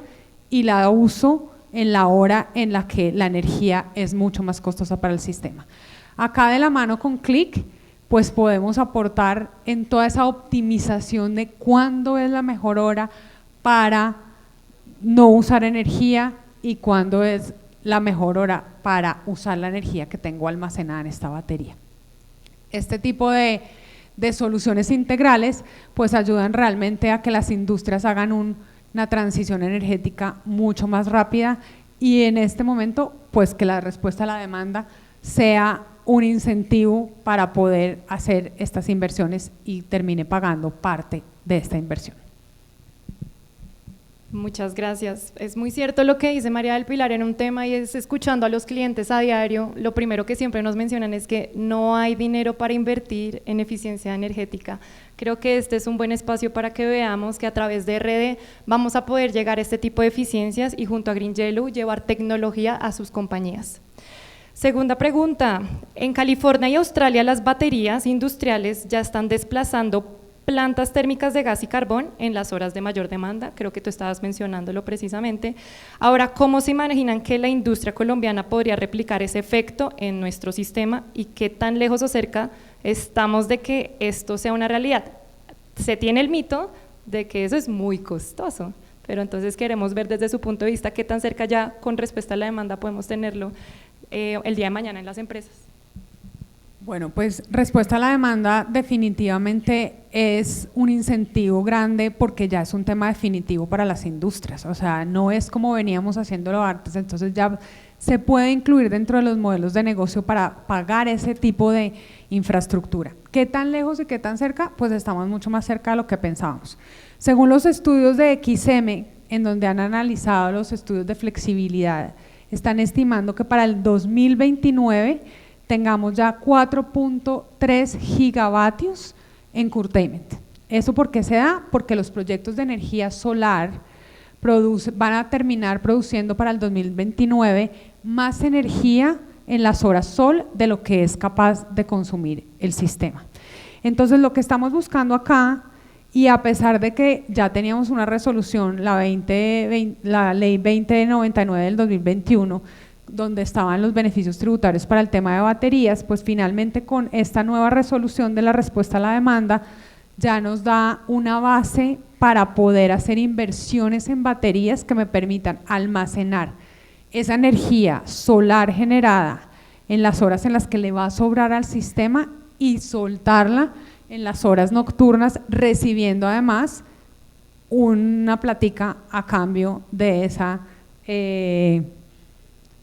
y la uso en la hora en la que la energía es mucho más costosa para el sistema. Acá de la mano con Click, pues podemos aportar en toda esa optimización de cuándo es la mejor hora para no usar energía y cuándo es la mejor hora para usar la energía que tengo almacenada en esta batería. Este tipo de soluciones integrales pues ayudan realmente a que las industrias hagan una transición energética mucho más rápida y en este momento pues que la respuesta a la demanda sea un incentivo para poder hacer estas inversiones y termine pagando parte de esta inversión. Muchas gracias. Es muy cierto lo que dice María del Pilar en un tema y es escuchando a los clientes a diario, lo primero que siempre nos mencionan es que no hay dinero para invertir en eficiencia energética. Creo que este es un buen espacio para que veamos que a través de RD vamos a poder llegar a este tipo de eficiencias y junto a Green Yellow llevar tecnología a sus compañías. Segunda pregunta, en California y Australia las baterías industriales ya están desplazando plantas térmicas de gas y carbón en las horas de mayor demanda, creo que tú estabas mencionándolo precisamente. Ahora, ¿cómo se imaginan que la industria colombiana podría replicar ese efecto en nuestro sistema y qué tan lejos o cerca estamos de que esto sea una realidad? Se tiene el mito de que eso es muy costoso, pero entonces queremos ver desde su punto de vista qué tan cerca ya con respuesta a la demanda podemos tenerlo el día de mañana en las empresas. Bueno, pues respuesta a la demanda definitivamente es un incentivo grande porque ya es un tema definitivo para las industrias, o sea, no es como veníamos haciéndolo antes, entonces ya se puede incluir dentro de los modelos de negocio para pagar ese tipo de infraestructura. ¿Qué tan lejos y qué tan cerca? Pues estamos mucho más cerca de lo que pensábamos. Según los estudios de XM, en donde han analizado los estudios de flexibilidad, están estimando que para el 2029 tengamos ya 4.3 gigavatios en curtailment. ¿Eso por qué se da? Porque los proyectos de energía solar van a terminar produciendo para el 2029 más energía en las horas sol de lo que es capaz de consumir el sistema. Entonces lo que estamos buscando acá, y a pesar de que ya teníamos una resolución, la ley 2099 del 2021, donde estaban los beneficios tributarios para el tema de baterías, pues finalmente con esta nueva resolución de la respuesta a la demanda ya nos da una base para poder hacer inversiones en baterías que me permitan almacenar esa energía solar generada en las horas en las que le va a sobrar al sistema y soltarla en las horas nocturnas, recibiendo además una platica a cambio de esa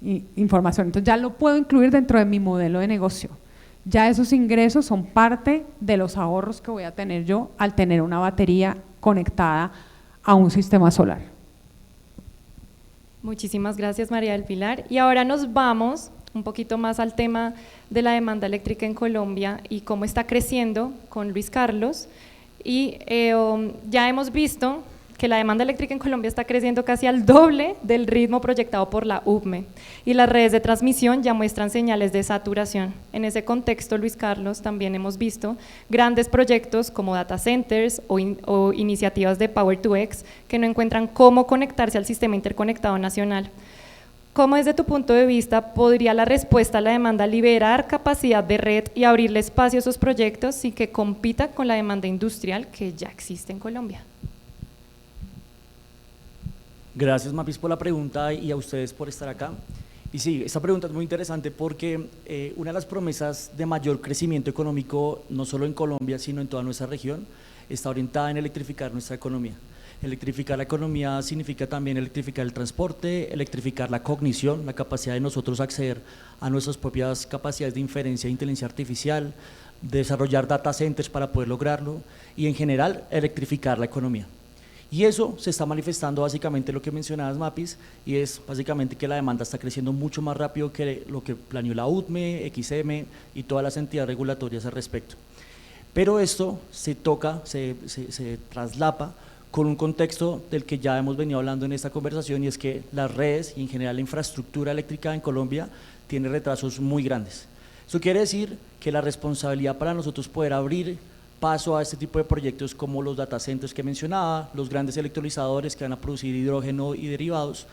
información. Entonces ya lo puedo incluir dentro de mi modelo de negocio. Ya esos ingresos son parte de los ahorros que voy a tener yo al tener una batería conectada a un sistema solar. Muchísimas gracias, María del Pilar. Y ahora nos vamos un poquito más al tema de la demanda eléctrica en Colombia y cómo está creciendo con Luis Carlos. Y ya hemos visto que la demanda eléctrica en Colombia está creciendo casi al doble del ritmo proyectado por la UPME y las redes de transmisión ya muestran señales de saturación. En ese contexto, Luis Carlos, también hemos visto grandes proyectos como data centers o iniciativas de Power2X que no encuentran cómo conectarse al sistema interconectado nacional. ¿Cómo desde tu punto de vista podría la respuesta a la demanda liberar capacidad de red y abrirle espacio a esos proyectos sin que compita con la demanda industrial que ya existe en Colombia? Gracias, Mapis, por la pregunta y a ustedes por estar acá. Y sí, esta pregunta es muy interesante porque una de las promesas de mayor crecimiento económico, no solo en Colombia, sino en toda nuestra región, está orientada en electrificar nuestra economía. Electrificar la economía significa también electrificar el transporte, electrificar la cognición, la capacidad de nosotros acceder a nuestras propias capacidades de inferencia e inteligencia artificial, desarrollar data centers para poder lograrlo y en general electrificar la economía. Y eso se está manifestando básicamente lo que mencionabas, Mapis, y es básicamente que la demanda está creciendo mucho más rápido que lo que planeó la UTME, XM y todas las entidades regulatorias al respecto. Pero esto se traslapa con un contexto del que ya hemos venido hablando en esta conversación y es que las redes y en general la infraestructura eléctrica en Colombia tiene retrasos muy grandes. Eso quiere decir que la responsabilidad para nosotros poder abrir paso a este tipo de proyectos como los data centers que mencionaba, los grandes electrolizadores que van a producir hidrógeno y derivados,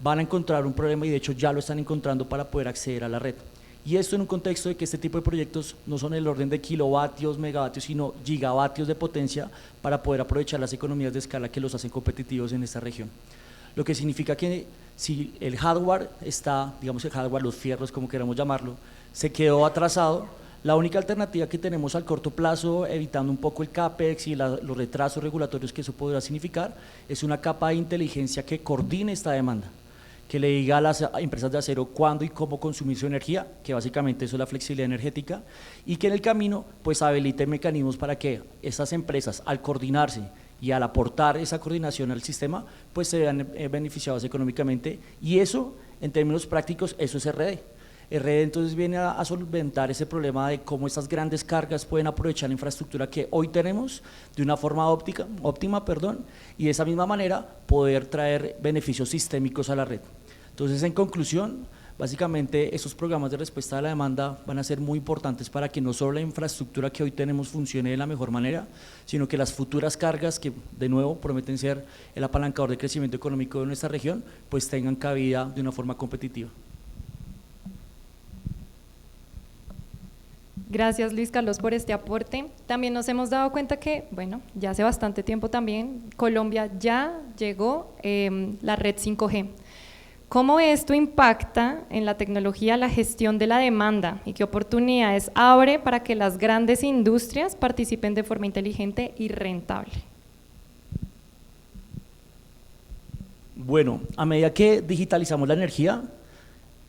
van a encontrar un problema y de hecho ya lo están encontrando para poder acceder a la red. Y esto en un contexto de que este tipo de proyectos no son el orden de kilovatios, megavatios, sino gigavatios de potencia para poder aprovechar las economías de escala que los hacen competitivos en esta región. Lo que significa que si el hardware está, digamos el hardware, los fierros como queramos llamarlo, se quedó atrasado, la única alternativa que tenemos al corto plazo, evitando un poco el CAPEX y los retrasos regulatorios que eso podrá significar, es una capa de inteligencia que coordine esta demanda, que le diga a las empresas de acero cuándo y cómo consumir su energía, que básicamente eso es la flexibilidad energética, y que en el camino pues habilite mecanismos para que estas empresas al coordinarse y al aportar esa coordinación al sistema, pues se vean beneficiados económicamente, y eso en términos prácticos, eso es RD. RD entonces viene a solventar ese problema de cómo estas grandes cargas pueden aprovechar la infraestructura que hoy tenemos de una forma óptima, y de esa misma manera poder traer beneficios sistémicos a la red. Entonces, en conclusión, básicamente estos programas de respuesta a la demanda van a ser muy importantes para que no solo la infraestructura que hoy tenemos funcione de la mejor manera, sino que las futuras cargas que de nuevo prometen ser el apalancador de crecimiento económico de nuestra región, pues tengan cabida de una forma competitiva. Gracias, Luis Carlos, por este aporte. También nos hemos dado cuenta que, bueno, ya hace bastante tiempo también, Colombia ya llegó la red 5G. ¿Cómo esto impacta en la tecnología la gestión de la demanda y qué oportunidades abre para que las grandes industrias participen de forma inteligente y rentable? Bueno, a medida que digitalizamos la energía,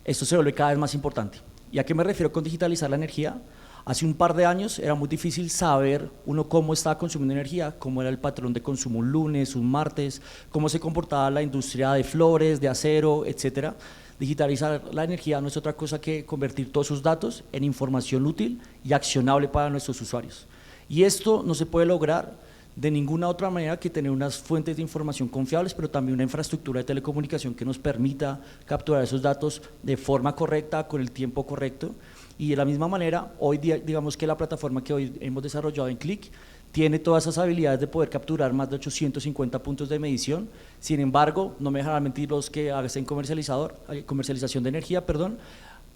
esto se vuelve cada vez más importante. ¿Y a qué me refiero con digitalizar la energía? Hace un par de años era muy difícil saber uno cómo estaba consumiendo energía, cómo era el patrón de consumo un lunes, un martes, cómo se comportaba la industria de flores, de acero, etcétera. Digitalizar la energía no es otra cosa que convertir todos esos datos en información útil y accionable para nuestros usuarios. Y esto no se puede lograr de ninguna otra manera que tener unas fuentes de información confiables, pero también una infraestructura de telecomunicación que nos permita capturar esos datos de forma correcta, con el tiempo correcto. Y de la misma manera, hoy día, digamos que la plataforma que hoy hemos desarrollado en Click tiene todas esas habilidades de poder capturar más de 850 puntos de medición. Sin embargo, no me dejarán mentir los que hacen comercialización de energía,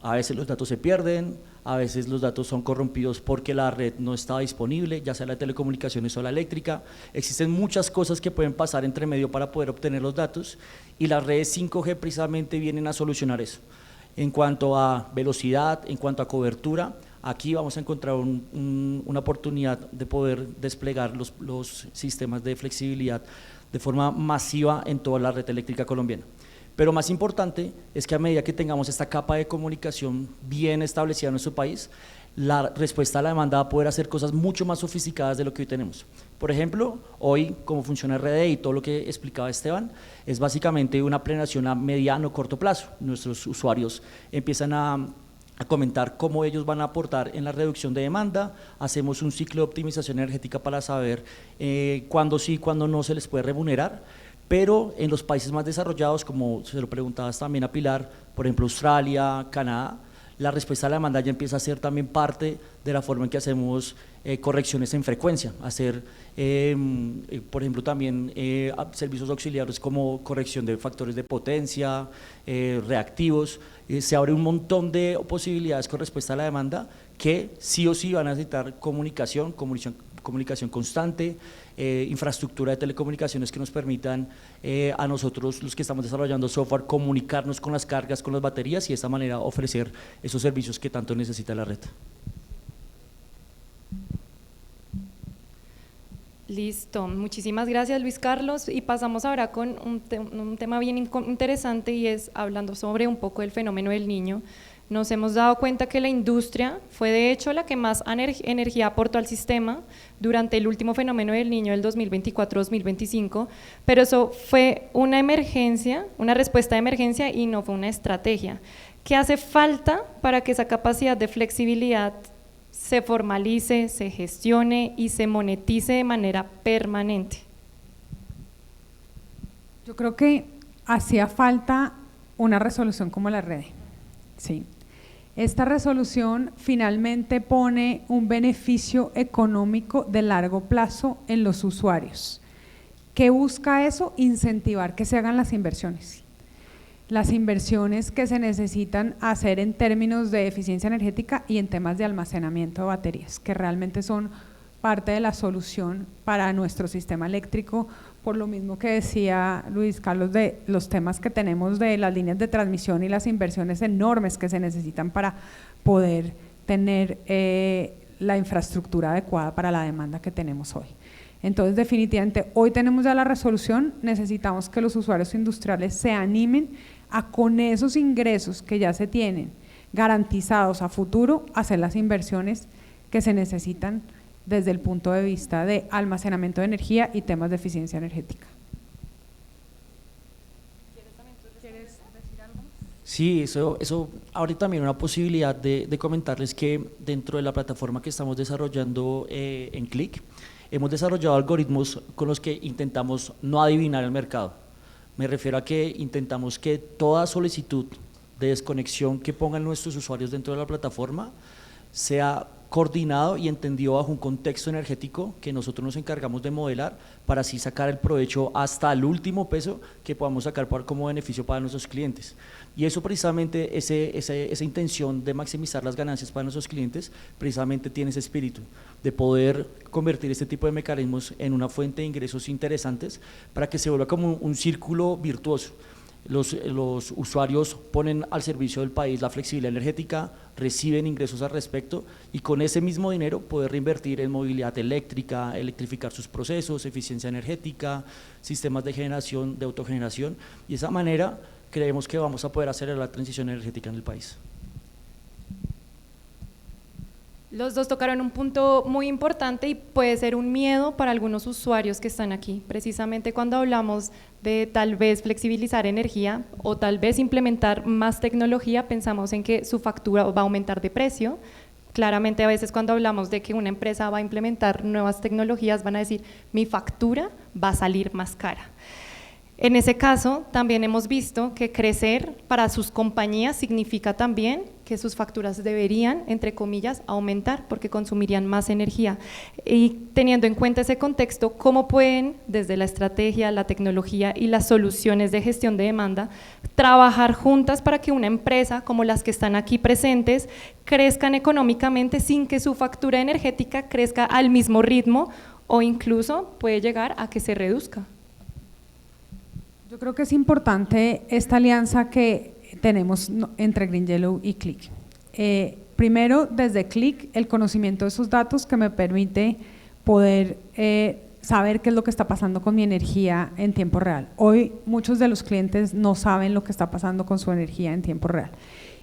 a veces los datos se pierden, a veces los datos son corrompidos porque la red no está disponible, ya sea la telecomunicaciones o la eléctrica. Existen muchas cosas que pueden pasar entre medio para poder obtener los datos y las redes 5G precisamente vienen a solucionar eso. En cuanto a velocidad, en cuanto a cobertura, aquí vamos a encontrar una oportunidad de poder desplegar los sistemas de flexibilidad de forma masiva en toda la red eléctrica colombiana. Pero más importante es que a medida que tengamos esta capa de comunicación bien establecida en nuestro país, la respuesta a la demanda va a poder hacer cosas mucho más sofisticadas de lo que hoy tenemos. Por ejemplo, hoy, cómo funciona RD y todo lo que explicaba Esteban, es básicamente una planeación a mediano o corto plazo. Nuestros usuarios empiezan a comentar cómo ellos van a aportar en la reducción de demanda, hacemos un ciclo de optimización energética para saber cuándo sí, cuándo no se les puede remunerar, pero en los países más desarrollados, como se lo preguntabas también a Pilar, por ejemplo Australia, Canadá, la respuesta a la demanda ya empieza a ser también parte de la forma en que hacemos correcciones en frecuencia, hacer, por ejemplo, también servicios auxiliares como corrección de factores de potencia, reactivos. Se abre un montón de posibilidades con respuesta a la demanda que sí o sí van a necesitar comunicación constante, infraestructura de telecomunicaciones que nos permitan a nosotros, los que estamos desarrollando software, comunicarnos con las cargas, con las baterías y de esta manera ofrecer esos servicios que tanto necesita la red. Listo, muchísimas gracias Luis Carlos, y pasamos ahora con un tema bien interesante, y es hablando sobre un poco el fenómeno del Niño. Nos hemos dado cuenta que la industria fue de hecho la que más energía aportó al sistema durante el último fenómeno del Niño del 2024-2025, pero eso fue una emergencia, una respuesta de emergencia y no fue una estrategia. ¿Qué hace falta para que esa capacidad de flexibilidad se formalice, se gestione y se monetice de manera permanente? Yo creo que hacía falta una resolución como la RD. Sí. Esta resolución finalmente pone un beneficio económico de largo plazo en los usuarios. ¿Qué busca eso? Incentivar que se hagan las inversiones. Las inversiones que se necesitan hacer en términos de eficiencia energética y en temas de almacenamiento de baterías, que realmente son parte de la solución para nuestro sistema eléctrico, por lo mismo que decía Luis Carlos de los temas que tenemos de las líneas de transmisión y las inversiones enormes que se necesitan para poder tener la infraestructura adecuada para la demanda que tenemos hoy. Entonces, definitivamente, hoy tenemos ya la resolución, necesitamos que los usuarios industriales se animen a, con esos ingresos que ya se tienen garantizados a futuro, hacer las inversiones que se necesitan desde el punto de vista de almacenamiento de energía y temas de eficiencia energética. ¿Quieres decir algo? Sí, eso abre también una posibilidad de comentarles que dentro de la plataforma que estamos desarrollando en Click, hemos desarrollado algoritmos con los que intentamos no adivinar el mercado. Me refiero a que intentamos que toda solicitud de desconexión que pongan nuestros usuarios dentro de la plataforma sea coordinado y entendido bajo un contexto energético que nosotros nos encargamos de modelar para así sacar el provecho hasta el último peso que podamos sacar como beneficio para nuestros clientes. Y eso precisamente, esa intención de maximizar las ganancias para nuestros clientes, precisamente tiene ese espíritu de poder convertir este tipo de mecanismos en una fuente de ingresos interesantes para que se vuelva como un círculo virtuoso. Los usuarios ponen al servicio del país la flexibilidad energética, reciben ingresos al respecto y con ese mismo dinero poder reinvertir en movilidad eléctrica, electrificar sus procesos, eficiencia energética, sistemas de generación, de autogeneración, y de esa manera creemos que vamos a poder acelerar la transición energética en el país. Los dos tocaron un punto muy importante y puede ser un miedo para algunos usuarios que están aquí. Precisamente cuando hablamos de tal vez flexibilizar energía o tal vez implementar más tecnología, pensamos en que su factura va a aumentar de precio. Claramente a veces cuando hablamos de que una empresa va a implementar nuevas tecnologías van a decir mi factura va a salir más cara. En ese caso, también hemos visto que crecer para sus compañías significa también que sus facturas deberían, entre comillas, aumentar porque consumirían más energía. Y teniendo en cuenta ese contexto, ¿cómo pueden, desde la estrategia, la tecnología y las soluciones de gestión de demanda, trabajar juntas para que una empresa como las que están aquí presentes crezcan económicamente sin que su factura energética crezca al mismo ritmo o incluso puede llegar a que se reduzca? Yo creo que es importante esta alianza que tenemos entre Green Yellow y Click. Primero, desde Click, el conocimiento de esos datos que me permite poder saber qué es lo que está pasando con mi energía en tiempo real. Hoy muchos de los clientes no saben lo que está pasando con su energía en tiempo real.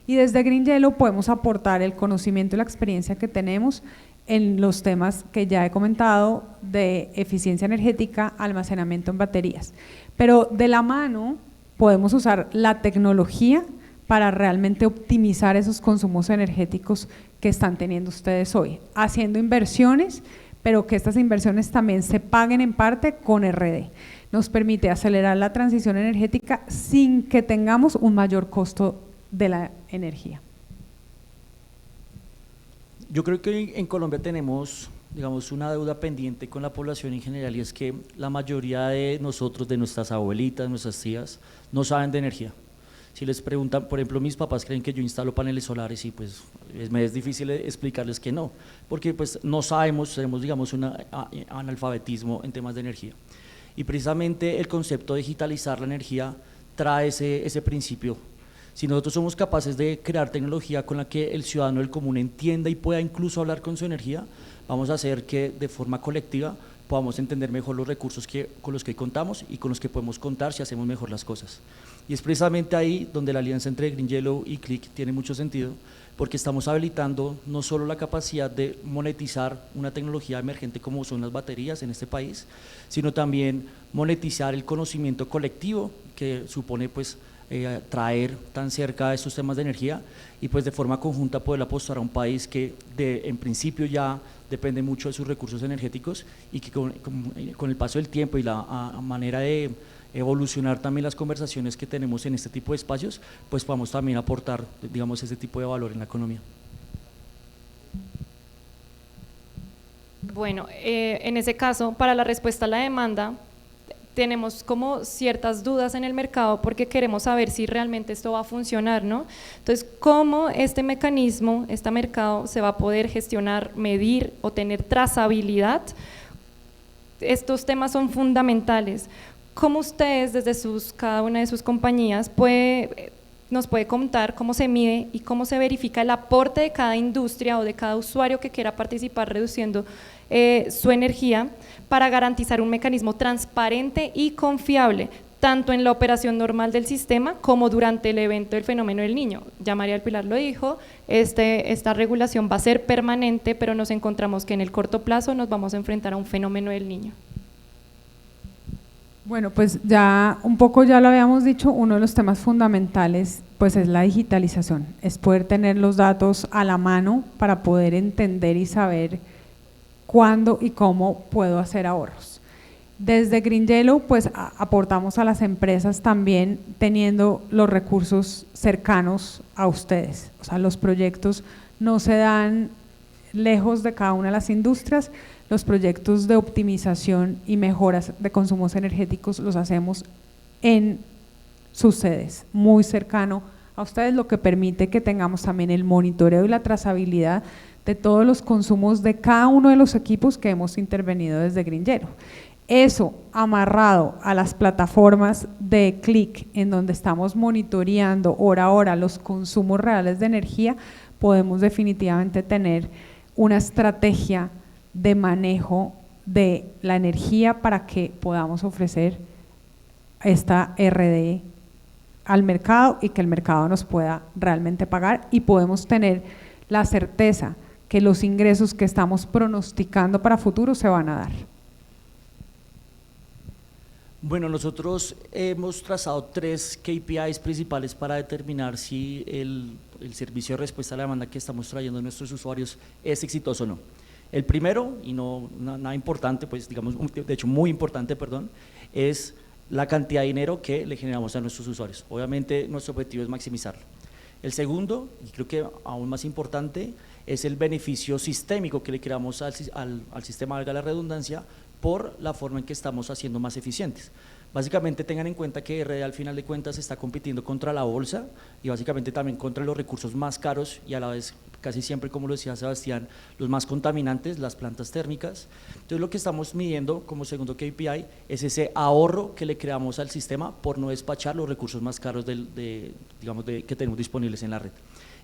Y desde Green Yellow podemos aportar el conocimiento y la experiencia que tenemos en los temas que ya he comentado de eficiencia energética, almacenamiento en baterías. Pero de la mano podemos usar la tecnología para realmente optimizar esos consumos energéticos que están teniendo ustedes hoy, haciendo inversiones, pero que estas inversiones también se paguen en parte con RD. Nos permite acelerar la transición energética sin que tengamos un mayor costo de la energía. Yo creo que en Colombia tenemos, digamos, una deuda pendiente con la población en general, y es que la mayoría de nosotros, de nuestras abuelitas, nuestras tías, no saben de energía. Si les preguntan, por ejemplo, mis papás creen que yo instalo paneles solares y pues me es difícil explicarles que no, porque pues no sabemos, tenemos, digamos, un analfabetismo en temas de energía. Y precisamente el concepto de digitalizar la energía trae ese principio. Si nosotros somos capaces de crear tecnología con la que el ciudadano del común entienda y pueda incluso hablar con su energía, vamos a hacer que de forma colectiva podamos entender mejor los recursos con los que contamos y con los que podemos contar si hacemos mejor las cosas. Y es precisamente ahí donde la alianza entre Green Yellow y Click tiene mucho sentido, porque estamos habilitando no solo la capacidad de monetizar una tecnología emergente como son las baterías en este país, sino también monetizar el conocimiento colectivo que supone pues traer tan cerca estos temas de energía, y pues de forma conjunta poder apostar a un país que en principio ya depende mucho de sus recursos energéticos, y que con el paso del tiempo y la manera de evolucionar también las conversaciones que tenemos en este tipo de espacios, pues podamos también aportar, digamos, ese tipo de valor en la economía. Bueno, en ese caso, para la respuesta a la demanda, tenemos como ciertas dudas en el mercado porque queremos saber si realmente esto va a funcionar, ¿no? Entonces, ¿cómo este mecanismo, este mercado se va a poder gestionar, medir o tener trazabilidad? Estos temas son fundamentales. ¿Cómo ustedes desde cada una de sus compañías nos puede contar cómo se mide y cómo se verifica el aporte de cada industria o de cada usuario que quiera participar reduciendo su energía, para garantizar un mecanismo transparente y confiable, tanto en la operación normal del sistema como durante el evento del fenómeno del Niño? Ya María del Pilar lo dijo, esta regulación va a ser permanente, pero nos encontramos que en el corto plazo nos vamos a enfrentar a un fenómeno del Niño. Bueno, pues ya un poco ya lo habíamos dicho, uno de los temas fundamentales pues es la digitalización, es poder tener los datos a la mano para poder entender y saber cuándo y cómo puedo hacer ahorros. Desde Green Yellow pues aportamos a las empresas también teniendo los recursos cercanos a ustedes, o sea, los proyectos no se dan lejos de cada una de las industrias, los proyectos de optimización y mejoras de consumos energéticos los hacemos en sus sedes, muy cercano a ustedes, lo que permite que tengamos también el monitoreo y la trazabilidad de todos los consumos de cada uno de los equipos que hemos intervenido desde Green Yellow. Eso amarrado a las plataformas de Click, en donde estamos monitoreando hora a hora los consumos reales de energía, podemos definitivamente tener una estrategia de manejo de la energía para que podamos ofrecer esta RD al mercado y que el mercado nos pueda realmente pagar, y podemos tener la certeza que los ingresos que estamos pronosticando para futuro se van a dar. Bueno, nosotros hemos trazado 3 KPIs principales para determinar si el servicio de respuesta a la demanda que estamos trayendo a nuestros usuarios es exitoso o no. El primero, y no nada importante, pues digamos, de hecho muy importante, perdón, es la cantidad de dinero que le generamos a nuestros usuarios. Obviamente nuestro objetivo es maximizarlo. El segundo, y creo que aún más importante, es el beneficio sistémico que le creamos al sistema, valga la redundancia, por la forma en que estamos haciendo más eficientes. Básicamente tengan en cuenta que RD al final de cuentas está compitiendo contra la bolsa y básicamente también contra los recursos más caros y a la vez casi siempre, como lo decía Sebastián, los más contaminantes, las plantas térmicas. Entonces lo que estamos midiendo como segundo KPI es ese ahorro que le creamos al sistema por no despachar los recursos más caros que tenemos disponibles en la red.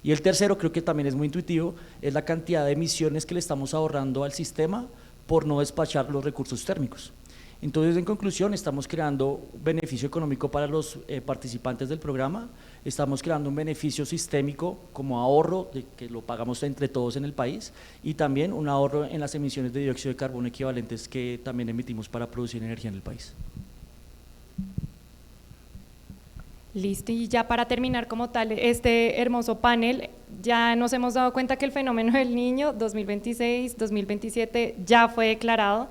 Y el tercero, creo que también es muy intuitivo, es la cantidad de emisiones que le estamos ahorrando al sistema por no despachar los recursos térmicos. Entonces, en conclusión, estamos creando beneficio económico para los participantes del programa, estamos creando un beneficio sistémico como ahorro, que lo pagamos entre todos en el país, y también un ahorro en las emisiones de dióxido de carbono equivalentes que también emitimos para producir energía en el país. Listo, y ya para terminar como tal este hermoso panel, ya nos hemos dado cuenta que el fenómeno del Niño 2026-2027 ya fue declarado.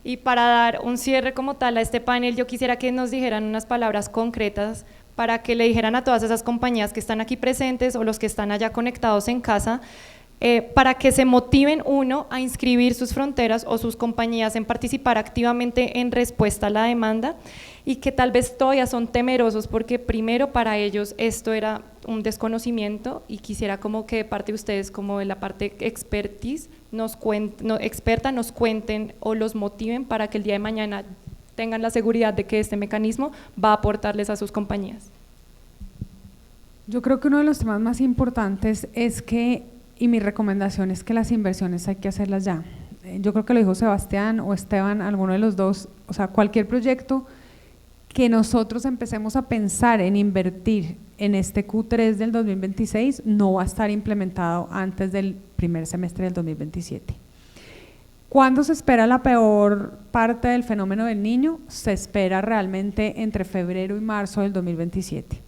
Y para dar un cierre como tal a este panel, yo quisiera que nos dijeran unas palabras concretas para que le dijeran a todas esas compañías que están aquí presentes o los que están allá conectados en casa, para que se motiven uno a inscribir sus fronteras o sus compañías en participar activamente en respuesta a la demanda, y que tal vez todavía son temerosos porque primero para ellos esto era un desconocimiento, y quisiera como que de parte de ustedes, como de la parte experta, nos cuenten o los motiven para que el día de mañana tengan la seguridad de que este mecanismo va a aportarles a sus compañías. Yo creo que uno de los temas más importantes es que, y mi recomendación es que las inversiones hay que hacerlas ya. Yo creo que lo dijo Sebastián o Esteban, alguno de los dos, o sea, cualquier proyecto que nosotros empecemos a pensar en invertir en este Q3 del 2026 no va a estar implementado antes del primer semestre del 2027. ¿Cuándo se espera la peor parte del fenómeno del Niño? Se espera realmente entre febrero y marzo del 2027.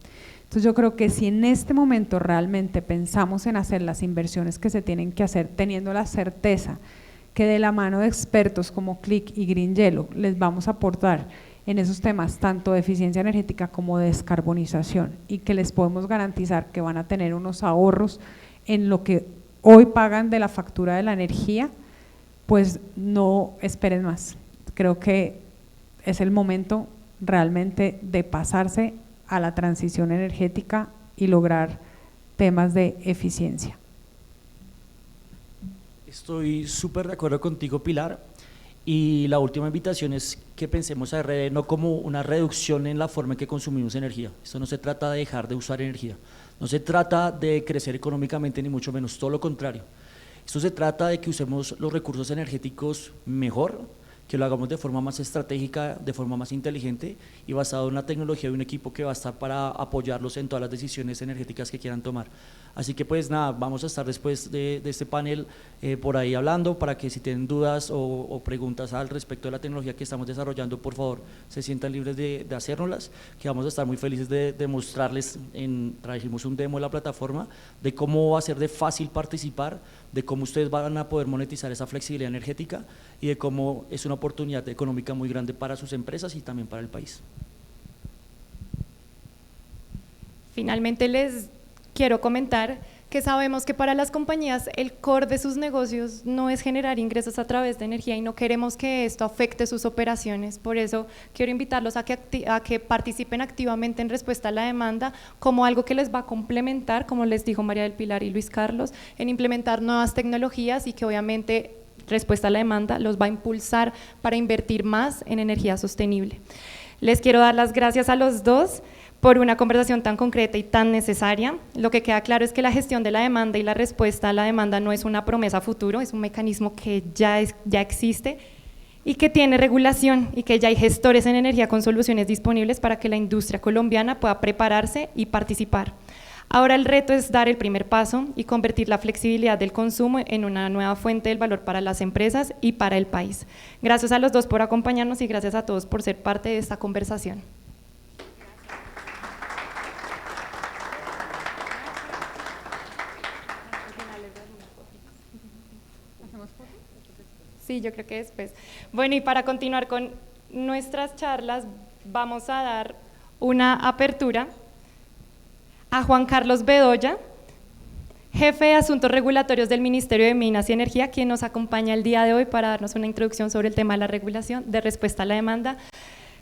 Entonces yo creo que si en este momento realmente pensamos en hacer las inversiones que se tienen que hacer, teniendo la certeza que de la mano de expertos como Click y Green Yellow les vamos a aportar en esos temas tanto de eficiencia energética como de descarbonización, y que les podemos garantizar que van a tener unos ahorros en lo que hoy pagan de la factura de la energía, pues no esperen más. Creo que es el momento realmente de pasarse a la transición energética y lograr temas de eficiencia. Estoy súper de acuerdo contigo, Pilar, y la última invitación es que pensemos a RD no como una reducción en la forma en que consumimos energía. Esto no se trata de dejar de usar energía, no se trata de crecer económicamente ni mucho menos, todo lo contrario. Esto se trata de que usemos los recursos energéticos mejor, que lo hagamos de forma más estratégica, de forma más inteligente y basado en la tecnología de un equipo que va a estar para apoyarlos en todas las decisiones energéticas que quieran tomar. Así que pues nada, vamos a estar después de este panel por ahí hablando, para que si tienen dudas o preguntas al respecto de la tecnología que estamos desarrollando, por favor se sientan libres de hacérnoslas, que vamos a estar muy felices de mostrarles, trajimos un demo de la plataforma, de cómo va a ser de fácil participar, de cómo ustedes van a poder monetizar esa flexibilidad energética y de cómo es una oportunidad económica muy grande para sus empresas y también para el país. Finalmente les quiero comentar que sabemos que para las compañías el core de sus negocios no es generar ingresos a través de energía, y no queremos que esto afecte sus operaciones. Por eso quiero invitarlos a que participen activamente en respuesta a la demanda como algo que les va a complementar, como les dijo María del Pilar y Luis Carlos, en implementar nuevas tecnologías, y que obviamente respuesta a la demanda los va a impulsar para invertir más en energía sostenible. Les quiero dar las gracias a los dos por una conversación tan concreta y tan necesaria. Lo que queda claro es que la gestión de la demanda y la respuesta a la demanda no es una promesa a futuro, es un mecanismo que ya existe y que tiene regulación, y que ya hay gestores en energía con soluciones disponibles para que la industria colombiana pueda prepararse y participar. Ahora el reto es dar el primer paso y convertir la flexibilidad del consumo en una nueva fuente del valor para las empresas y para el país. Gracias a los dos por acompañarnos y gracias a todos por ser parte de esta conversación. Sí, yo creo que después. Bueno, y para continuar con nuestras charlas, vamos a dar una apertura a Juan Carlos Bedoya, jefe de Asuntos Regulatorios del Ministerio de Minas y Energía, quien nos acompaña el día de hoy para darnos una introducción sobre el tema de la regulación de respuesta a la demanda.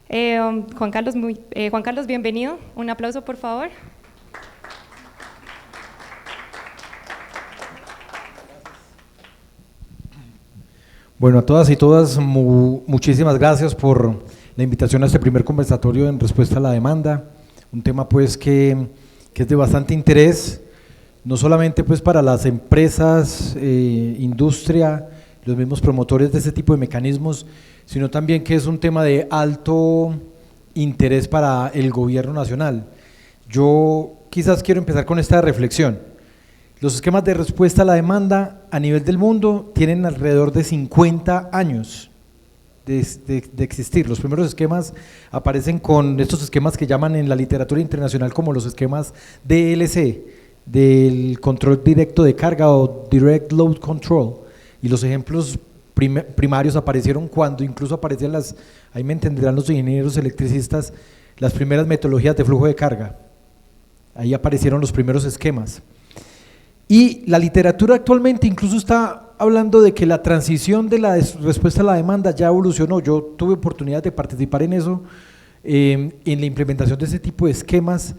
Juan Carlos, bienvenido. Un aplauso, por favor. Bueno, a todas y todas, muchísimas gracias por la invitación a este primer conversatorio en respuesta a la demanda, un tema pues que es de bastante interés, no solamente pues para las empresas, industria, los mismos promotores de este tipo de mecanismos, sino también que es un tema de alto interés para el gobierno nacional. Yo quizás quiero empezar con esta reflexión. Los esquemas de respuesta a la demanda a nivel del mundo tienen alrededor de 50 años de existir. Los primeros esquemas aparecen con estos esquemas que llaman en la literatura internacional como los esquemas DLC, del control directo de carga o Direct Load Control, y los ejemplos primarios aparecieron cuando incluso aparecían ahí me entenderán los ingenieros electricistas, las primeras metodologías de flujo de carga. Ahí aparecieron los primeros esquemas. Y la literatura actualmente incluso está hablando de que la transición de la respuesta a la demanda ya evolucionó. Yo tuve oportunidad de participar en eso, en la implementación de ese tipo de esquemas,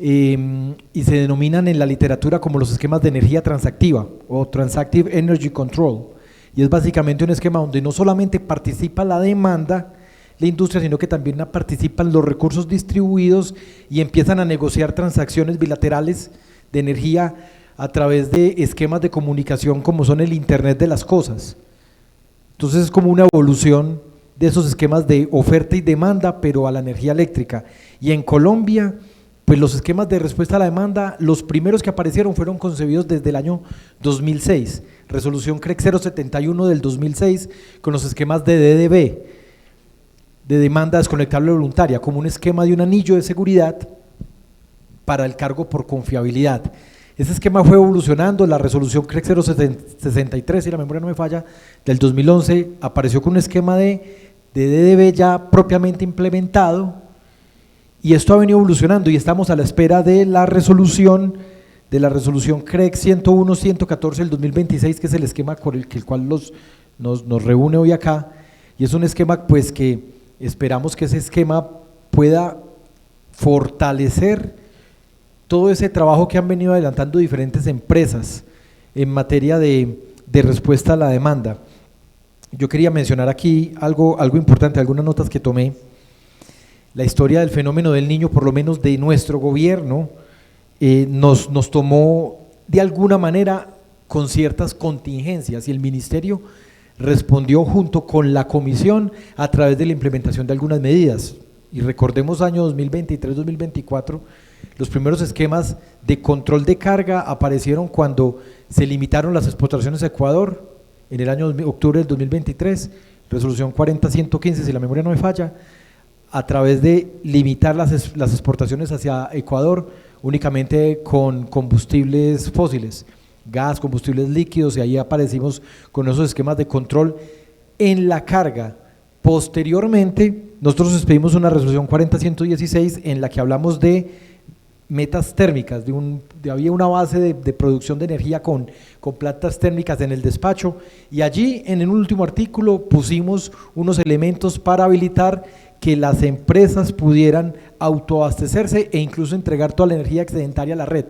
y se denominan en la literatura como los esquemas de energía transactiva o Transactive Energy Control, y es básicamente un esquema donde no solamente participa la demanda, la industria, sino que también participan los recursos distribuidos y empiezan a negociar transacciones bilaterales de energía a través de esquemas de comunicación como son el Internet de las cosas. Entonces es como una evolución de esos esquemas de oferta y demanda, pero a la energía eléctrica. Y en Colombia, pues los esquemas de respuesta a la demanda, los primeros que aparecieron fueron concebidos desde el año 2006, resolución CREC 071 del 2006, con los esquemas de DDB, de demanda desconectable voluntaria, como un esquema de un anillo de seguridad para el cargo por confiabilidad. Ese esquema fue evolucionando, la resolución CREC 063, si la memoria no me falla, del 2011, apareció con un esquema de DDB ya propiamente implementado, y esto ha venido evolucionando y estamos a la espera de la resolución CREC 101-114 del 2026, que es el esquema con el cual nos reúne hoy acá, y es un esquema pues que esperamos que ese esquema pueda fortalecer todo ese trabajo que han venido adelantando diferentes empresas en materia de respuesta a la demanda. Yo quería mencionar aquí algo importante, algunas notas que tomé. La historia del fenómeno del Niño, por lo menos de nuestro gobierno, nos tomó de alguna manera con ciertas contingencias, y el ministerio respondió junto con la comisión a través de la implementación de algunas medidas. Y recordemos año 2023-2024, los primeros esquemas de control de carga aparecieron cuando se limitaron las exportaciones a Ecuador en el año octubre del 2023, resolución 40-115, si la memoria no me falla, a través de limitar las exportaciones hacia Ecuador únicamente con combustibles fósiles, gas, combustibles líquidos, y ahí aparecimos con esos esquemas de control en la carga. Posteriormente, nosotros expedimos una resolución 40-116 en la que hablamos de metas térmicas, había una base de producción de energía con plantas térmicas en el despacho, y allí en el último artículo pusimos unos elementos para habilitar que las empresas pudieran autoabastecerse e incluso entregar toda la energía excedentaria a la red.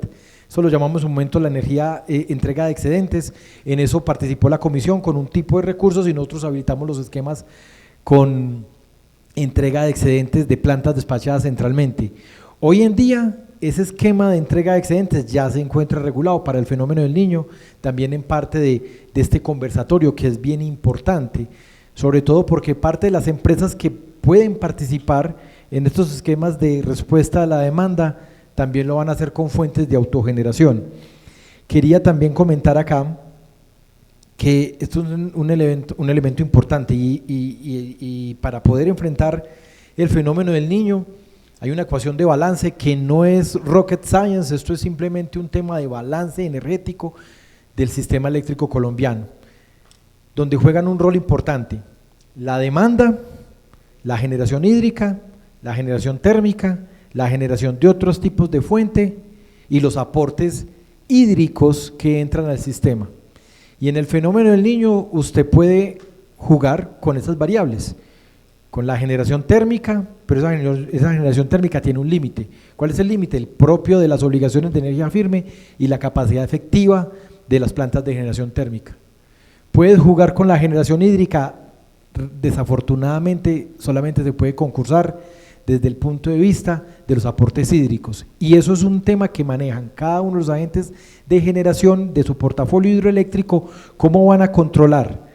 Eso lo llamamos en un momento la energía entrega de excedentes. En eso participó la comisión con un tipo de recursos y nosotros habilitamos los esquemas con entrega de excedentes de plantas despachadas centralmente. Hoy en día ese esquema de entrega de excedentes ya se encuentra regulado para el fenómeno del Niño, también en parte de este conversatorio, que es bien importante, sobre todo porque parte de las empresas que pueden participar en estos esquemas de respuesta a la demanda también lo van a hacer con fuentes de autogeneración. Quería también comentar acá que esto es un elemento importante, y para poder enfrentar el fenómeno del Niño hay una ecuación de balance que no es rocket science, esto es simplemente un tema de balance energético del sistema eléctrico colombiano, donde juegan un rol importante la demanda, la generación hídrica, la generación térmica, la generación de otros tipos de fuente y los aportes hídricos que entran al sistema. Y en el fenómeno del Niño usted puede jugar con esas variables, con la generación térmica, pero esa generación térmica tiene un límite. ¿Cuál es el límite? El propio de las obligaciones de energía firme y la capacidad efectiva de las plantas de generación térmica. Puedes jugar con la generación hídrica, desafortunadamente solamente se puede concursar desde el punto de vista de los aportes hídricos, y eso es un tema que manejan cada uno de los agentes de generación de su portafolio hidroeléctrico, cómo van a controlar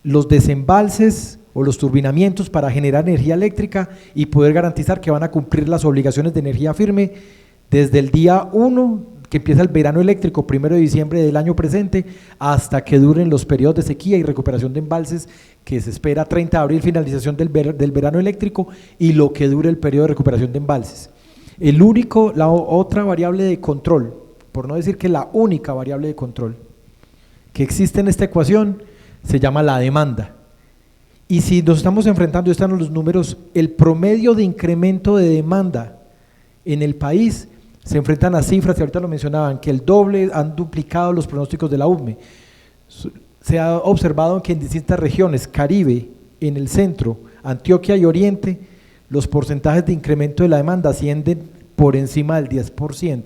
los desembalses o los turbinamientos para generar energía eléctrica y poder garantizar que van a cumplir las obligaciones de energía firme desde el día 1 que empieza el verano eléctrico, 1 de diciembre del año presente, hasta que duren los periodos de sequía y recuperación de embalses, que se espera 30 de abril, finalización del verano eléctrico, y lo que dure el periodo de recuperación de embalses. La otra variable de control, por no decir que la única variable de control que existe en esta ecuación, se llama la demanda. Y si nos estamos enfrentando, están los números, el promedio de incremento de demanda en el país se enfrentan a cifras, y ahorita lo mencionaban, que el doble, han duplicado los pronósticos de la UCME. Se ha observado que en distintas regiones, Caribe, en el centro, Antioquia y Oriente, los porcentajes de incremento de la demanda ascienden por encima del 10%.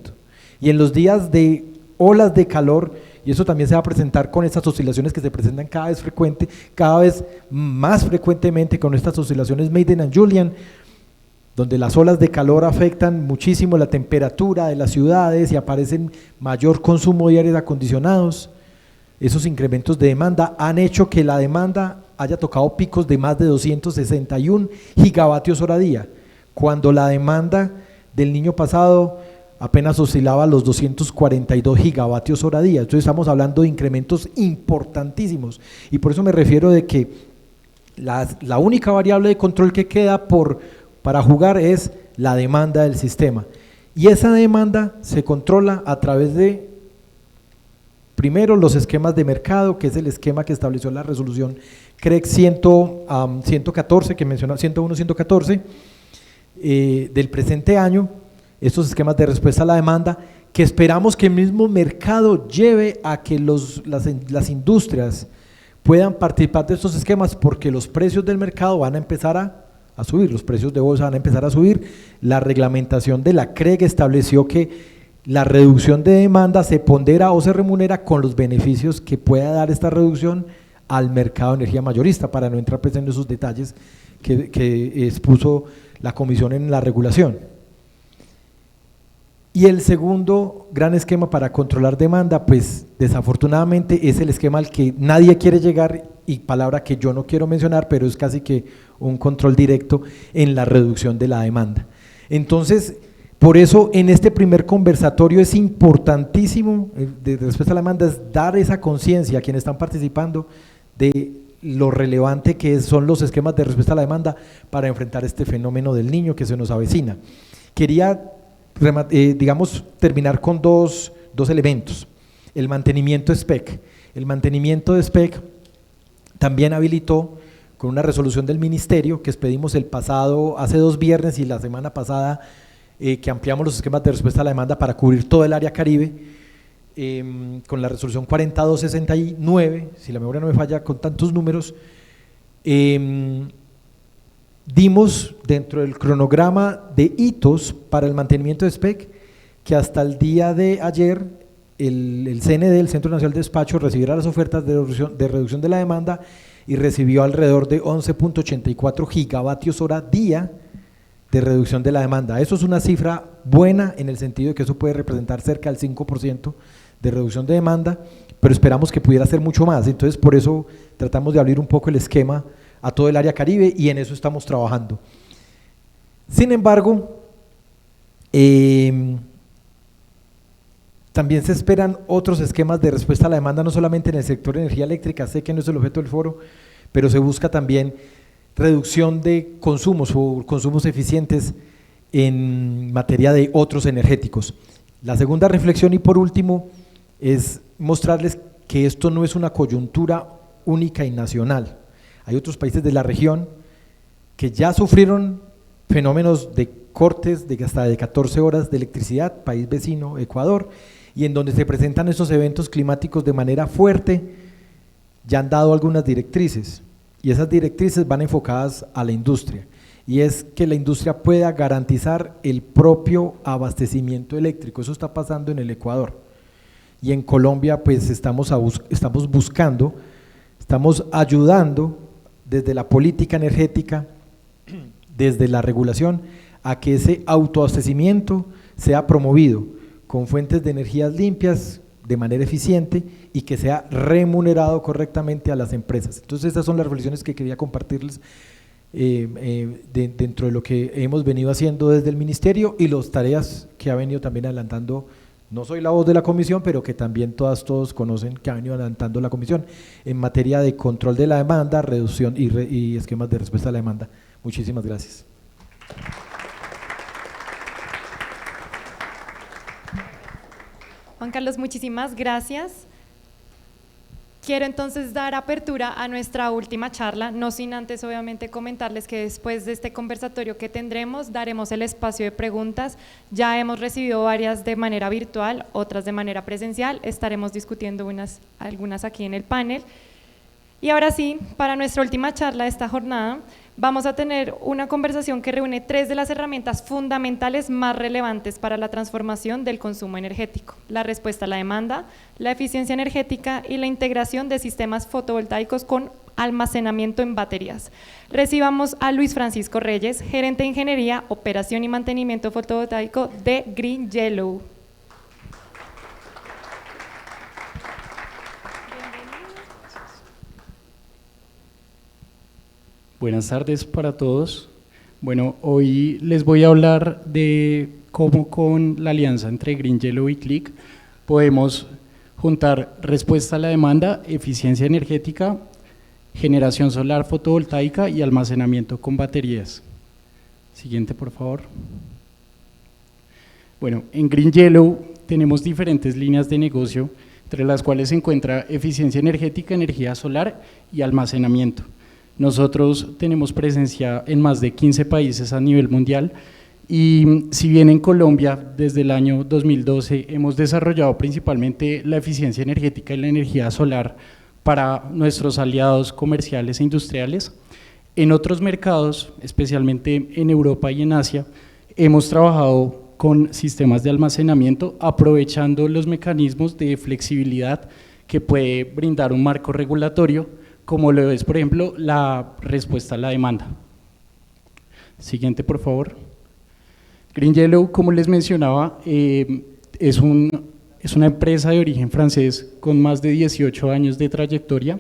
Y en los días de olas de calor, y eso también se va a presentar con estas oscilaciones que se presentan cada vez más frecuentemente con estas oscilaciones Mayden and Julian, donde las olas de calor afectan muchísimo la temperatura de las ciudades y aparecen mayor consumo de aires acondicionados. Esos incrementos de demanda han hecho que la demanda haya tocado picos de más de 261 gigavatios hora día, cuando la demanda del niño pasado apenas oscilaba a los 242 gigavatios hora día. Entonces estamos hablando de incrementos importantísimos, y por eso me refiero de que la única variable de control que queda para jugar es la demanda del sistema, y esa demanda se controla a través de, primero, los esquemas de mercado, que es el esquema que estableció la resolución CREC 114, que menciona 101-114 del presente año. Estos esquemas de respuesta a la demanda, que esperamos que el mismo mercado lleve a que las industrias puedan participar de estos esquemas, porque los precios del mercado van a empezar a subir, los precios de bolsa van a empezar a subir. La reglamentación de la CREG estableció que la reducción de demanda se pondera o se remunera con los beneficios que pueda dar esta reducción al mercado de energía mayorista, para no entrar pues en esos detalles que expuso la comisión en la regulación. Y el segundo gran esquema para controlar demanda, pues desafortunadamente es el esquema al que nadie quiere llegar, y palabra que yo no quiero mencionar, pero es casi que un control directo en la reducción de la demanda. Entonces, por eso en este primer conversatorio es importantísimo, de respuesta a la demanda, es dar esa conciencia a quienes están participando de lo relevante que son los esquemas de respuesta a la demanda para enfrentar este fenómeno del niño que se nos avecina. Quería terminar con dos elementos. El mantenimiento SPEC. El mantenimiento de SPEC también habilitó, con una resolución del ministerio que expedimos hace 2 viernes y la semana pasada, que ampliamos los esquemas de respuesta a la demanda para cubrir todo el área Caribe, con la resolución 4269, si la memoria no me falla con tantos números. Dimos dentro del cronograma de hitos para el mantenimiento de SPEC que hasta el día de ayer el CND, el Centro Nacional de Despacho, recibirá las ofertas de reducción de la demanda y recibió alrededor de 11.84 gigavatios hora día de reducción de la demanda. Eso es una cifra buena, en el sentido de que eso puede representar cerca del 5% de reducción de demanda, pero esperamos que pudiera ser mucho más. Entonces, por eso tratamos de abrir un poco el esquema a todo el área Caribe, y en eso estamos trabajando. Sin embargo, también se esperan otros esquemas de respuesta a la demanda, no solamente en el sector de energía eléctrica. Sé que no es el objeto del foro, pero se busca también reducción de consumos o consumos eficientes en materia de otros energéticos. La segunda reflexión, y por último, es mostrarles que esto no es una coyuntura única y nacional. Hay otros países de la región que ya sufrieron fenómenos de cortes de hasta de 14 horas de electricidad, país vecino, Ecuador, y en donde se presentan estos eventos climáticos de manera fuerte. Ya han dado algunas directrices, y esas directrices van enfocadas a la industria, y es que la industria pueda garantizar el propio abastecimiento eléctrico. Eso está pasando en el Ecuador, y en Colombia pues estamos buscando, estamos ayudando desde la política energética, desde la regulación, a que ese autoabastecimiento sea promovido con fuentes de energías limpias, de manera eficiente y que sea remunerado correctamente a las empresas. Entonces estas son las reflexiones que quería compartirles dentro de lo que hemos venido haciendo desde el Ministerio y las tareas que ha venido también adelantando. No soy la voz de la comisión, pero que también todos conocen que ha venido adelantando la comisión en materia de control de la demanda, reducción y esquemas de respuesta a la demanda. Muchísimas gracias. Juan Carlos, muchísimas gracias. Quiero entonces dar apertura a nuestra última charla, no sin antes obviamente comentarles que después de este conversatorio que tendremos, daremos el espacio de preguntas. Ya hemos recibido varias de manera virtual, otras de manera presencial, estaremos discutiendo algunas aquí en el panel. Y ahora sí, para nuestra última charla de esta jornada, vamos a tener una conversación que reúne 3 de las herramientas fundamentales más relevantes para la transformación del consumo energético: la respuesta a la demanda, la eficiencia energética y la integración de sistemas fotovoltaicos con almacenamiento en baterías. Recibamos a Luis Francisco Reyes, gerente de Ingeniería, Operación y Mantenimiento Fotovoltaico de Green Yellow. Buenas tardes para todos. Bueno, hoy les voy a hablar de cómo con la alianza entre Green Yellow y Click podemos juntar respuesta a la demanda, eficiencia energética, generación solar fotovoltaica y almacenamiento con baterías. Siguiente, por favor. Bueno, en Green Yellow tenemos diferentes líneas de negocio, entre las cuales se encuentra eficiencia energética, energía solar y almacenamiento. Nosotros tenemos presencia en más de 15 países a nivel mundial y si bien en Colombia desde el año 2012 hemos desarrollado principalmente la eficiencia energética y la energía solar para nuestros aliados comerciales e industriales, en otros mercados, especialmente en Europa y en Asia, hemos trabajado con sistemas de almacenamiento aprovechando los mecanismos de flexibilidad que puede brindar un marco regulatorio, como lo es, por ejemplo, la respuesta a la demanda. Siguiente, por favor. Green Yellow, como les mencionaba, es una empresa de origen francés con más de 18 años de trayectoria.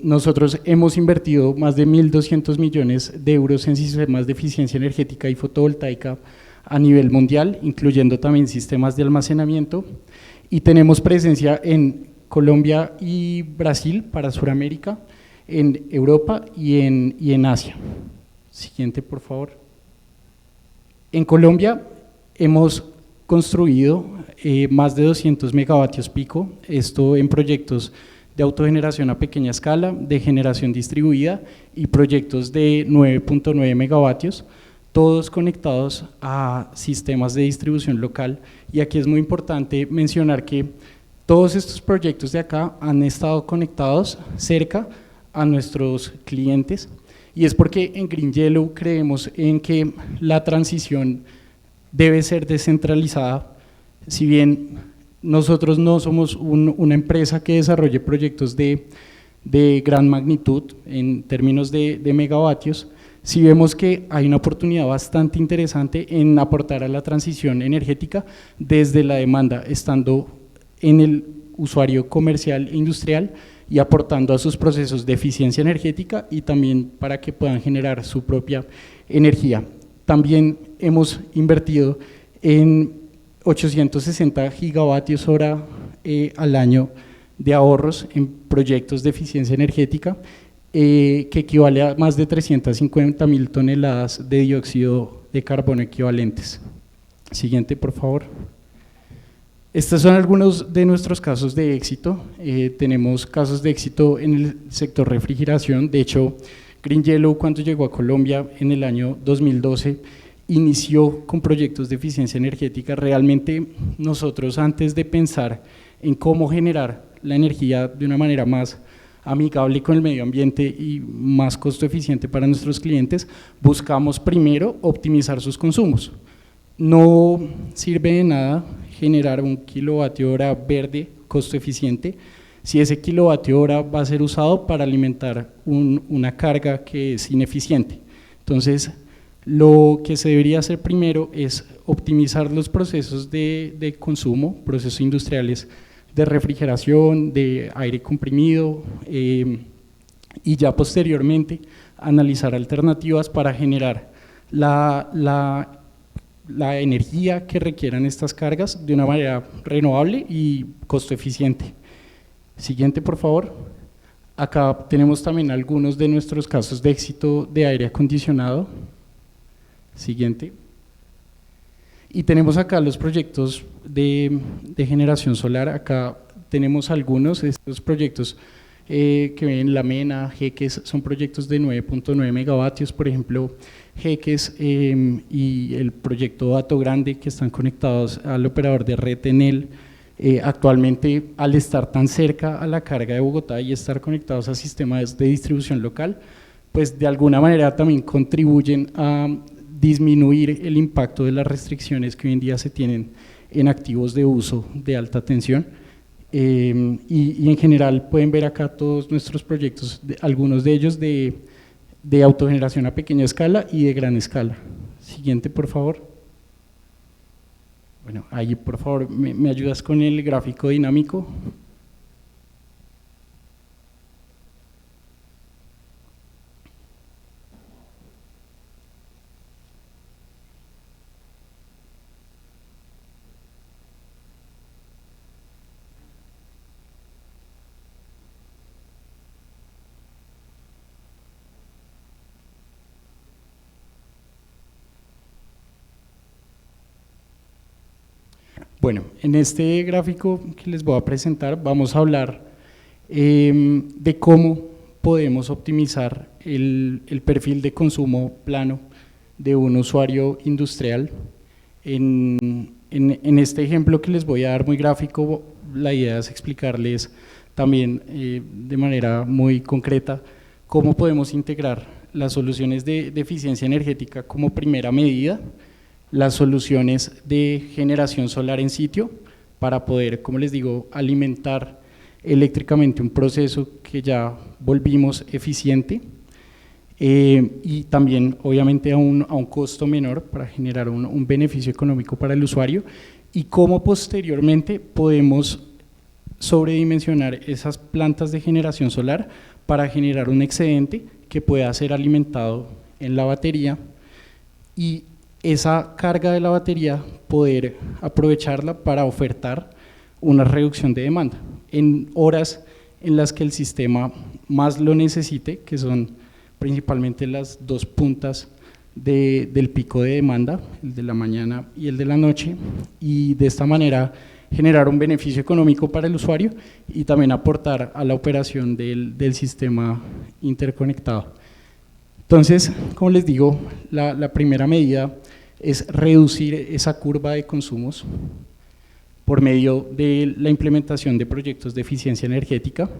Nosotros hemos invertido más de 1.200 millones de euros en sistemas de eficiencia energética y fotovoltaica a nivel mundial, incluyendo también sistemas de almacenamiento, y tenemos presencia en Colombia y Brasil para Sudamérica, en Europa y en Asia. Siguiente, por favor. En Colombia hemos construido más de 200 megavatios pico, esto en proyectos de autogeneración a pequeña escala, de generación distribuida y proyectos de 9.9 megavatios, todos conectados a sistemas de distribución local. Y aquí es muy importante mencionar que todos estos proyectos de acá han estado conectados cerca a nuestros clientes, y es porque en Green Yellow creemos en que la transición debe ser descentralizada. Si bien nosotros no somos una empresa que desarrolle proyectos de gran magnitud en términos de megavatios, sí vemos que hay una oportunidad bastante interesante en aportar a la transición energética desde la demanda, estando en el usuario comercial e industrial y aportando a sus procesos de eficiencia energética y también para que puedan generar su propia energía. También hemos invertido en 860 gigavatios hora al año de ahorros en proyectos de eficiencia energética, que equivale a más de 350.000 toneladas de dióxido de carbono equivalentes. Siguiente, por favor. Estos son algunos de nuestros casos de éxito. Tenemos casos de éxito en el sector refrigeración. De hecho, Green Yellow, cuando llegó a Colombia en el año 2012, inició con proyectos de eficiencia energética. Realmente nosotros, antes de pensar en cómo generar la energía de una manera más amigable con el medio ambiente y más costo eficiente para nuestros clientes, buscamos primero optimizar sus consumos. No sirve de nada generar un kilovatio hora verde costo eficiente si ese kilovatio hora va a ser usado para alimentar una carga que es ineficiente. Entonces, Lo que se debería hacer primero es optimizar los procesos de consumo, procesos industriales de refrigeración, de aire comprimido, y ya posteriormente analizar alternativas para generar la energía que requieran estas cargas de una manera renovable y costo eficiente. Siguiente, por favor. Acá tenemos también algunos de nuestros casos de éxito de aire acondicionado. Siguiente. Y tenemos acá los proyectos de generación solar. Acá tenemos algunos de estos proyectos que ven La Mena, Jeques, son proyectos de 9.9 megavatios, por ejemplo, Jeques y el proyecto Hato Grande, que están conectados al operador de red Enel. Actualmente, al estar tan cerca a la carga de Bogotá y estar conectados a sistemas de distribución local, pues de alguna manera también contribuyen a disminuir el impacto de las restricciones que hoy en día se tienen en activos de uso de alta tensión. Y en general pueden ver acá todos nuestros proyectos, algunos de ellos de autogeneración a pequeña escala y de gran escala. Siguiente, por favor. Bueno, ahí por favor me ayudas con el gráfico dinámico. Bueno, en este gráfico que les voy a presentar vamos a hablar de cómo podemos optimizar el perfil de consumo plano de un usuario industrial. En este ejemplo que les voy a dar muy gráfico, la idea es explicarles también de manera muy concreta cómo podemos integrar las soluciones de eficiencia energética como primera medida, las soluciones de generación solar en sitio para poder, como les digo, alimentar eléctricamente un proceso que ya volvimos eficiente y también obviamente a un costo menor para generar un beneficio económico para el usuario, y cómo posteriormente podemos sobredimensionar esas plantas de generación solar para generar un excedente que pueda ser alimentado en la batería y esa carga de la batería poder aprovecharla para ofertar una reducción de demanda en horas en las que el sistema más lo necesite, que son principalmente las dos puntas del pico de demanda, el de la mañana y el de la noche, y de esta manera generar un beneficio económico para el usuario y también aportar a la operación del sistema interconectado. Entonces, como les digo, la primera medida es reducir esa curva de consumos por medio de la implementación de proyectos de eficiencia energética.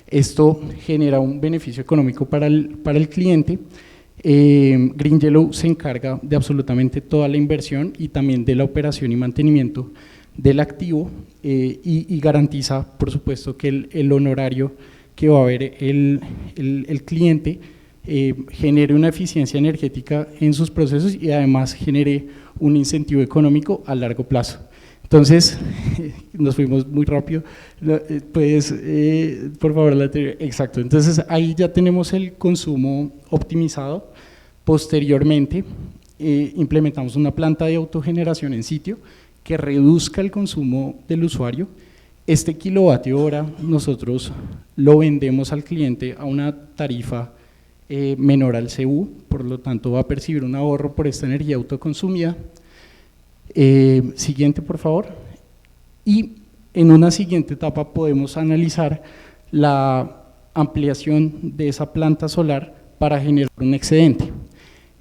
Esto genera un beneficio económico para el cliente. Green Yellow se encarga de absolutamente toda la inversión y también de la operación y mantenimiento del activo y garantiza, por supuesto, que el honorario que va a ver el cliente genere una eficiencia energética en sus procesos y además genere un incentivo económico a largo plazo. Entonces, nos fuimos muy rápido, pues por favor la anterior, exacto, entonces ahí ya tenemos el consumo optimizado. Posteriormente implementamos una planta de autogeneración en sitio que reduzca el consumo del usuario. Este kilovatio hora nosotros lo vendemos al cliente a una tarifa menor al CU, por lo tanto va a percibir un ahorro por esta energía autoconsumida. Siguiente, por favor. Y en una siguiente etapa podemos analizar la ampliación de esa planta solar para generar un excedente.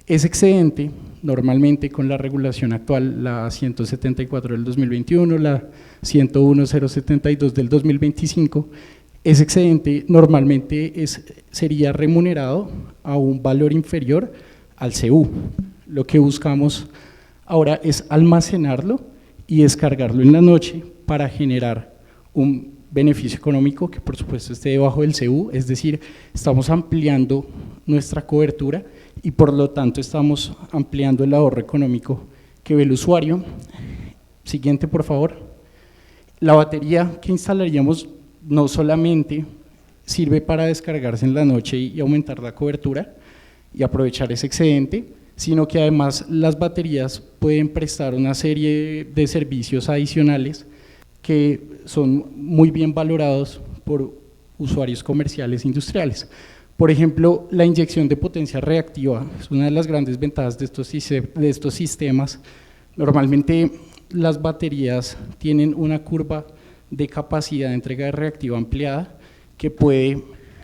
Ese excedente, normalmente con la regulación actual, la 174 del 2021, la 101.072 del 2025, ese excedente normalmente sería remunerado a un valor inferior al CU. Lo que buscamos ahora es almacenarlo y descargarlo en la noche para generar un beneficio económico que por supuesto esté debajo del CU, es decir, estamos ampliando nuestra cobertura y por lo tanto estamos ampliando el ahorro económico que ve el usuario. Siguiente, por favor. La batería que instalaríamos no solamente sirve para descargarse en la noche y aumentar la cobertura y aprovechar ese excedente, sino que además las baterías pueden prestar una serie de servicios adicionales que son muy bien valorados por usuarios comerciales e industriales. Por ejemplo, la inyección de potencia reactiva es una de las grandes ventajas de estos sistemas. Normalmente las baterías tienen una curva de capacidad de entrega de reactiva ampliada que puede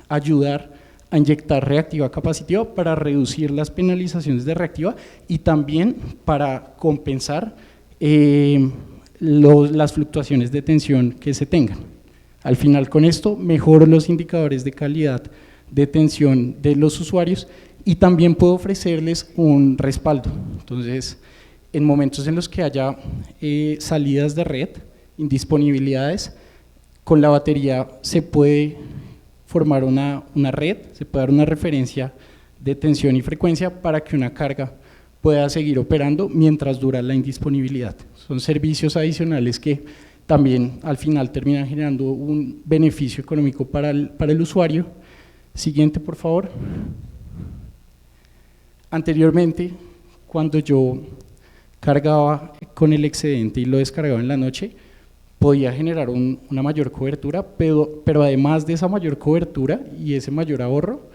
ayudar a inyectar reactiva capacitiva para reducir las penalizaciones de reactiva y también para compensar las fluctuaciones de tensión que se tengan. Al final, con esto mejoro los indicadores de calidad de tensión de los usuarios y también puedo ofrecerles un respaldo. Entonces, en momentos en los que haya salidas de red, indisponibilidades, con la batería se puede formar una red, se puede dar una referencia de tensión y frecuencia para que una carga pueda seguir operando mientras dura la indisponibilidad. Son servicios adicionales que también al final terminan generando un beneficio económico para el usuario. Siguiente, por favor. Anteriormente, cuando yo cargaba con el excedente y lo descargaba en la noche, podía generar una mayor cobertura, pero además de esa mayor cobertura y ese mayor ahorro,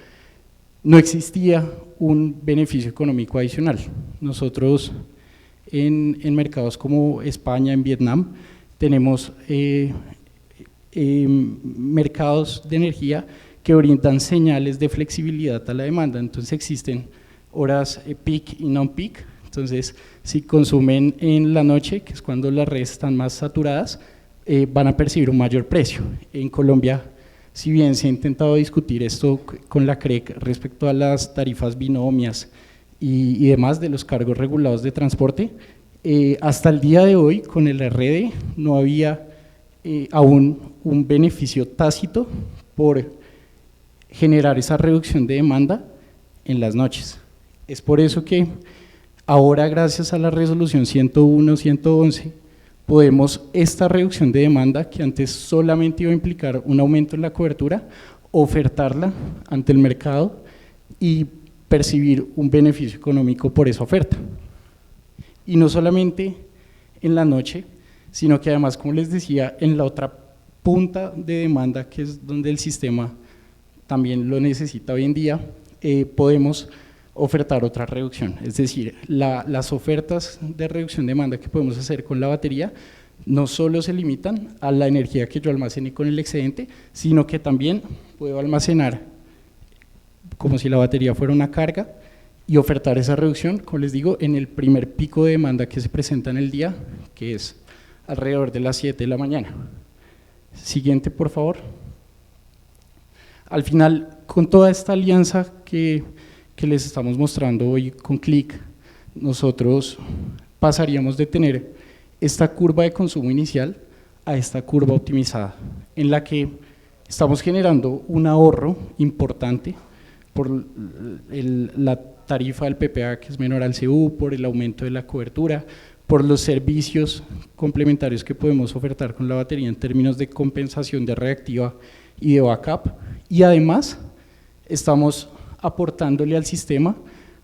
no existía un beneficio económico adicional. Nosotros en mercados como España, en Vietnam, tenemos mercados de energía que brindan señales de flexibilidad a la demanda. Entonces existen horas peak y non-peak. Entonces, si consumen en la noche, que es cuando las redes están más saturadas, van a percibir un mayor precio. En Colombia, si bien se ha intentado discutir esto con la CREC respecto a las tarifas binomias y demás de los cargos regulados de transporte, hasta el día de hoy con el RD no había aún un beneficio tácito por generar esa reducción de demanda en las noches. Es por eso que ahora, gracias a la resolución 101-111, podemos esta reducción de demanda, que antes solamente iba a implicar un aumento en la cobertura, ofertarla ante el mercado y percibir un beneficio económico por esa oferta. Y no solamente en la noche, sino que además, como les decía, en la otra punta de demanda, que es donde el sistema también lo necesita hoy en día, podemos ofertar otra reducción. Es decir, las ofertas de reducción de demanda que podemos hacer con la batería no solo se limitan a la energía que yo almacené con el excedente, sino que también puedo almacenar como si la batería fuera una carga y ofertar esa reducción, como les digo, en el primer pico de demanda que se presenta en el día, que es alrededor de las 7 de la mañana. Siguiente, por favor. Al final, con toda esta alianza que les estamos mostrando hoy con Click, nosotros pasaríamos de tener esta curva de consumo inicial a esta curva optimizada, en la que estamos generando un ahorro importante por la tarifa del PPA, que es menor al CU, por el aumento de la cobertura, por los servicios complementarios que podemos ofertar con la batería en términos de compensación de reactiva y de backup, y además estamos aportándole al sistema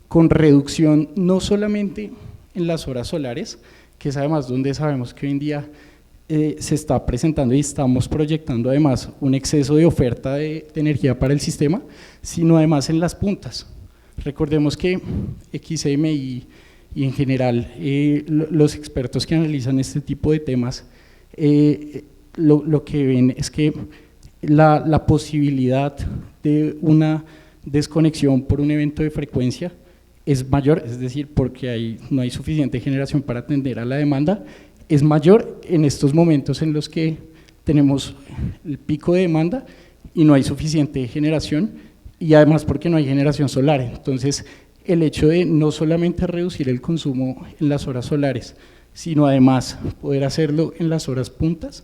con reducción no solamente en las horas solares, que es además donde sabemos que hoy en día se está presentando y estamos proyectando además un exceso de oferta de energía para el sistema, sino además en las puntas. Recordemos que XMI y en general los expertos que analizan este tipo de temas lo que ven es que la posibilidad de una desconexión por un evento de frecuencia es mayor, es decir, porque no hay suficiente generación para atender a la demanda, es mayor en estos momentos en los que tenemos el pico de demanda y no hay suficiente generación, y además porque no hay generación solar. Entonces, el hecho de no solamente reducir el consumo en las horas solares, sino además poder hacerlo en las horas puntas,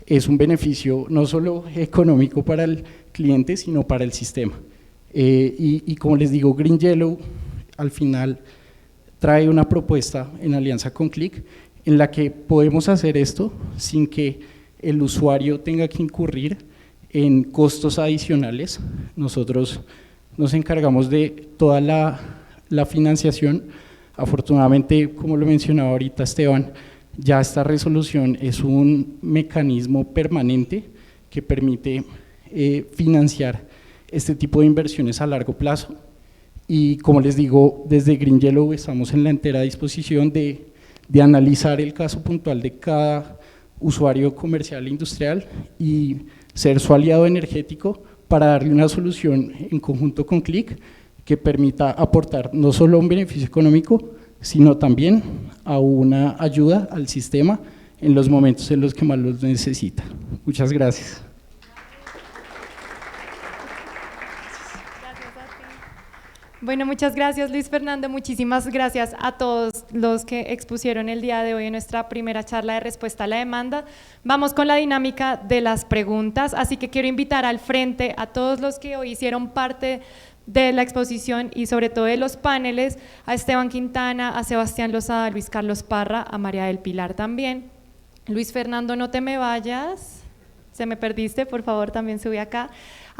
es un beneficio no solo económico para el cliente, sino para el sistema. Y como les digo, Green Yellow al final trae una propuesta en alianza con Click en la que podemos hacer esto sin que el usuario tenga que incurrir en costos adicionales. Nosotros nos encargamos de toda la financiación. Afortunadamente, como lo mencionaba ahorita Esteban, ya esta resolución es un mecanismo permanente que permite financiar este tipo de inversiones a largo plazo. Y como les digo, desde Green Yellow estamos en la entera disposición de analizar el caso puntual de cada usuario comercial e industrial y ser su aliado energético para darle una solución en conjunto con Click que permita aportar no solo un beneficio económico, sino también a una ayuda al sistema en los momentos en los que más los necesita. Muchas gracias. Bueno, muchas gracias Luis Fernando, muchísimas gracias a todos los que expusieron el día de hoy en nuestra primera charla de respuesta a la demanda. Vamos con la dinámica de las preguntas, así que quiero invitar al frente a todos los que hoy hicieron parte de la exposición y sobre todo de los paneles, a Esteban Quintana, a Sebastián Lozada, a Luis Carlos Parra, a María del Pilar también. Luis Fernando, no te me vayas, se me perdiste, por favor también sube acá.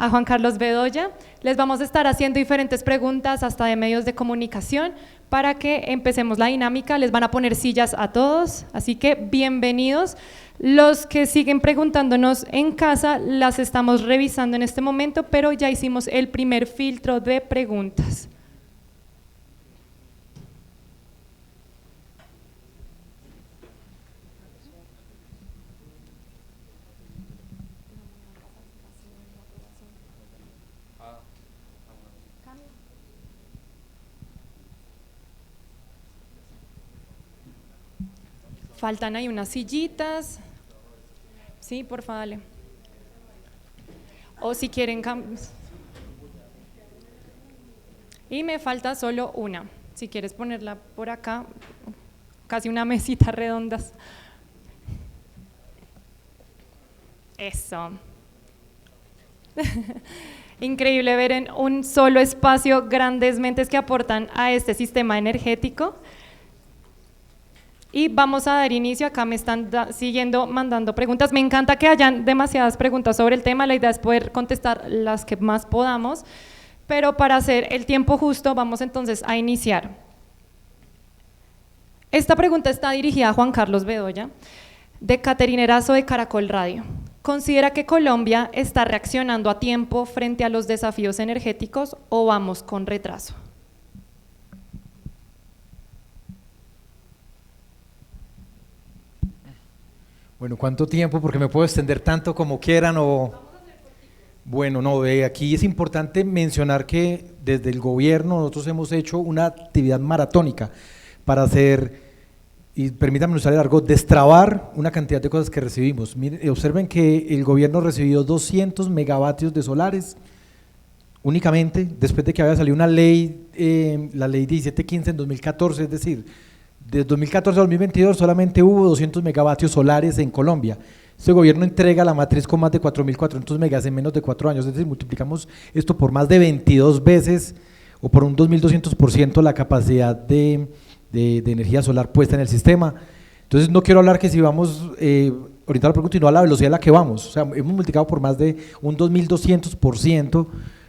A Juan Carlos Bedoya, les vamos a estar haciendo diferentes preguntas hasta de medios de comunicación para que empecemos la dinámica, les van a poner sillas a todos, así que bienvenidos. Los que siguen preguntándonos en casa, las estamos revisando en este momento, pero ya hicimos el primer filtro de preguntas. Faltan ahí unas sillitas. Sí, por favor, dale. O si quieren y me falta solo una. Si quieres ponerla por acá, casi una mesita redonda. Eso. Increíble ver en un solo espacio grandes mentes que aportan a este sistema energético. Y vamos a dar inicio, acá me están siguiendo mandando preguntas, me encanta que hayan demasiadas preguntas sobre el tema, la idea es poder contestar las que más podamos, pero para hacer el tiempo justo vamos entonces a iniciar. Esta pregunta está dirigida a Juan Carlos Bedoya, de Caterinerazo de Caracol Radio. ¿Considera que Colombia está reaccionando a tiempo frente a los desafíos energéticos o vamos con retraso? Bueno, ¿cuánto tiempo? Porque me puedo extender tanto como quieran o… Bueno, no, aquí es importante mencionar que desde el gobierno nosotros hemos hecho una actividad maratónica para hacer, y permítanme usar el argot, destrabar una cantidad de cosas que recibimos. Miren, observen que el gobierno recibió 200 megavatios de solares únicamente después de que había salido una ley, la ley 1715 en 2014, es decir, de 2014 a 2022 solamente hubo 200 megavatios solares en Colombia. Este gobierno entrega la matriz con más de 4.400 megas en menos de 4 años, es decir, multiplicamos esto por más de 22 veces o por un 2.200% la capacidad de energía solar puesta en el sistema. Entonces no quiero hablar que si vamos, ahorita la pregunta, y no a la velocidad a la que vamos, o sea, hemos multiplicado por más de un 2.200%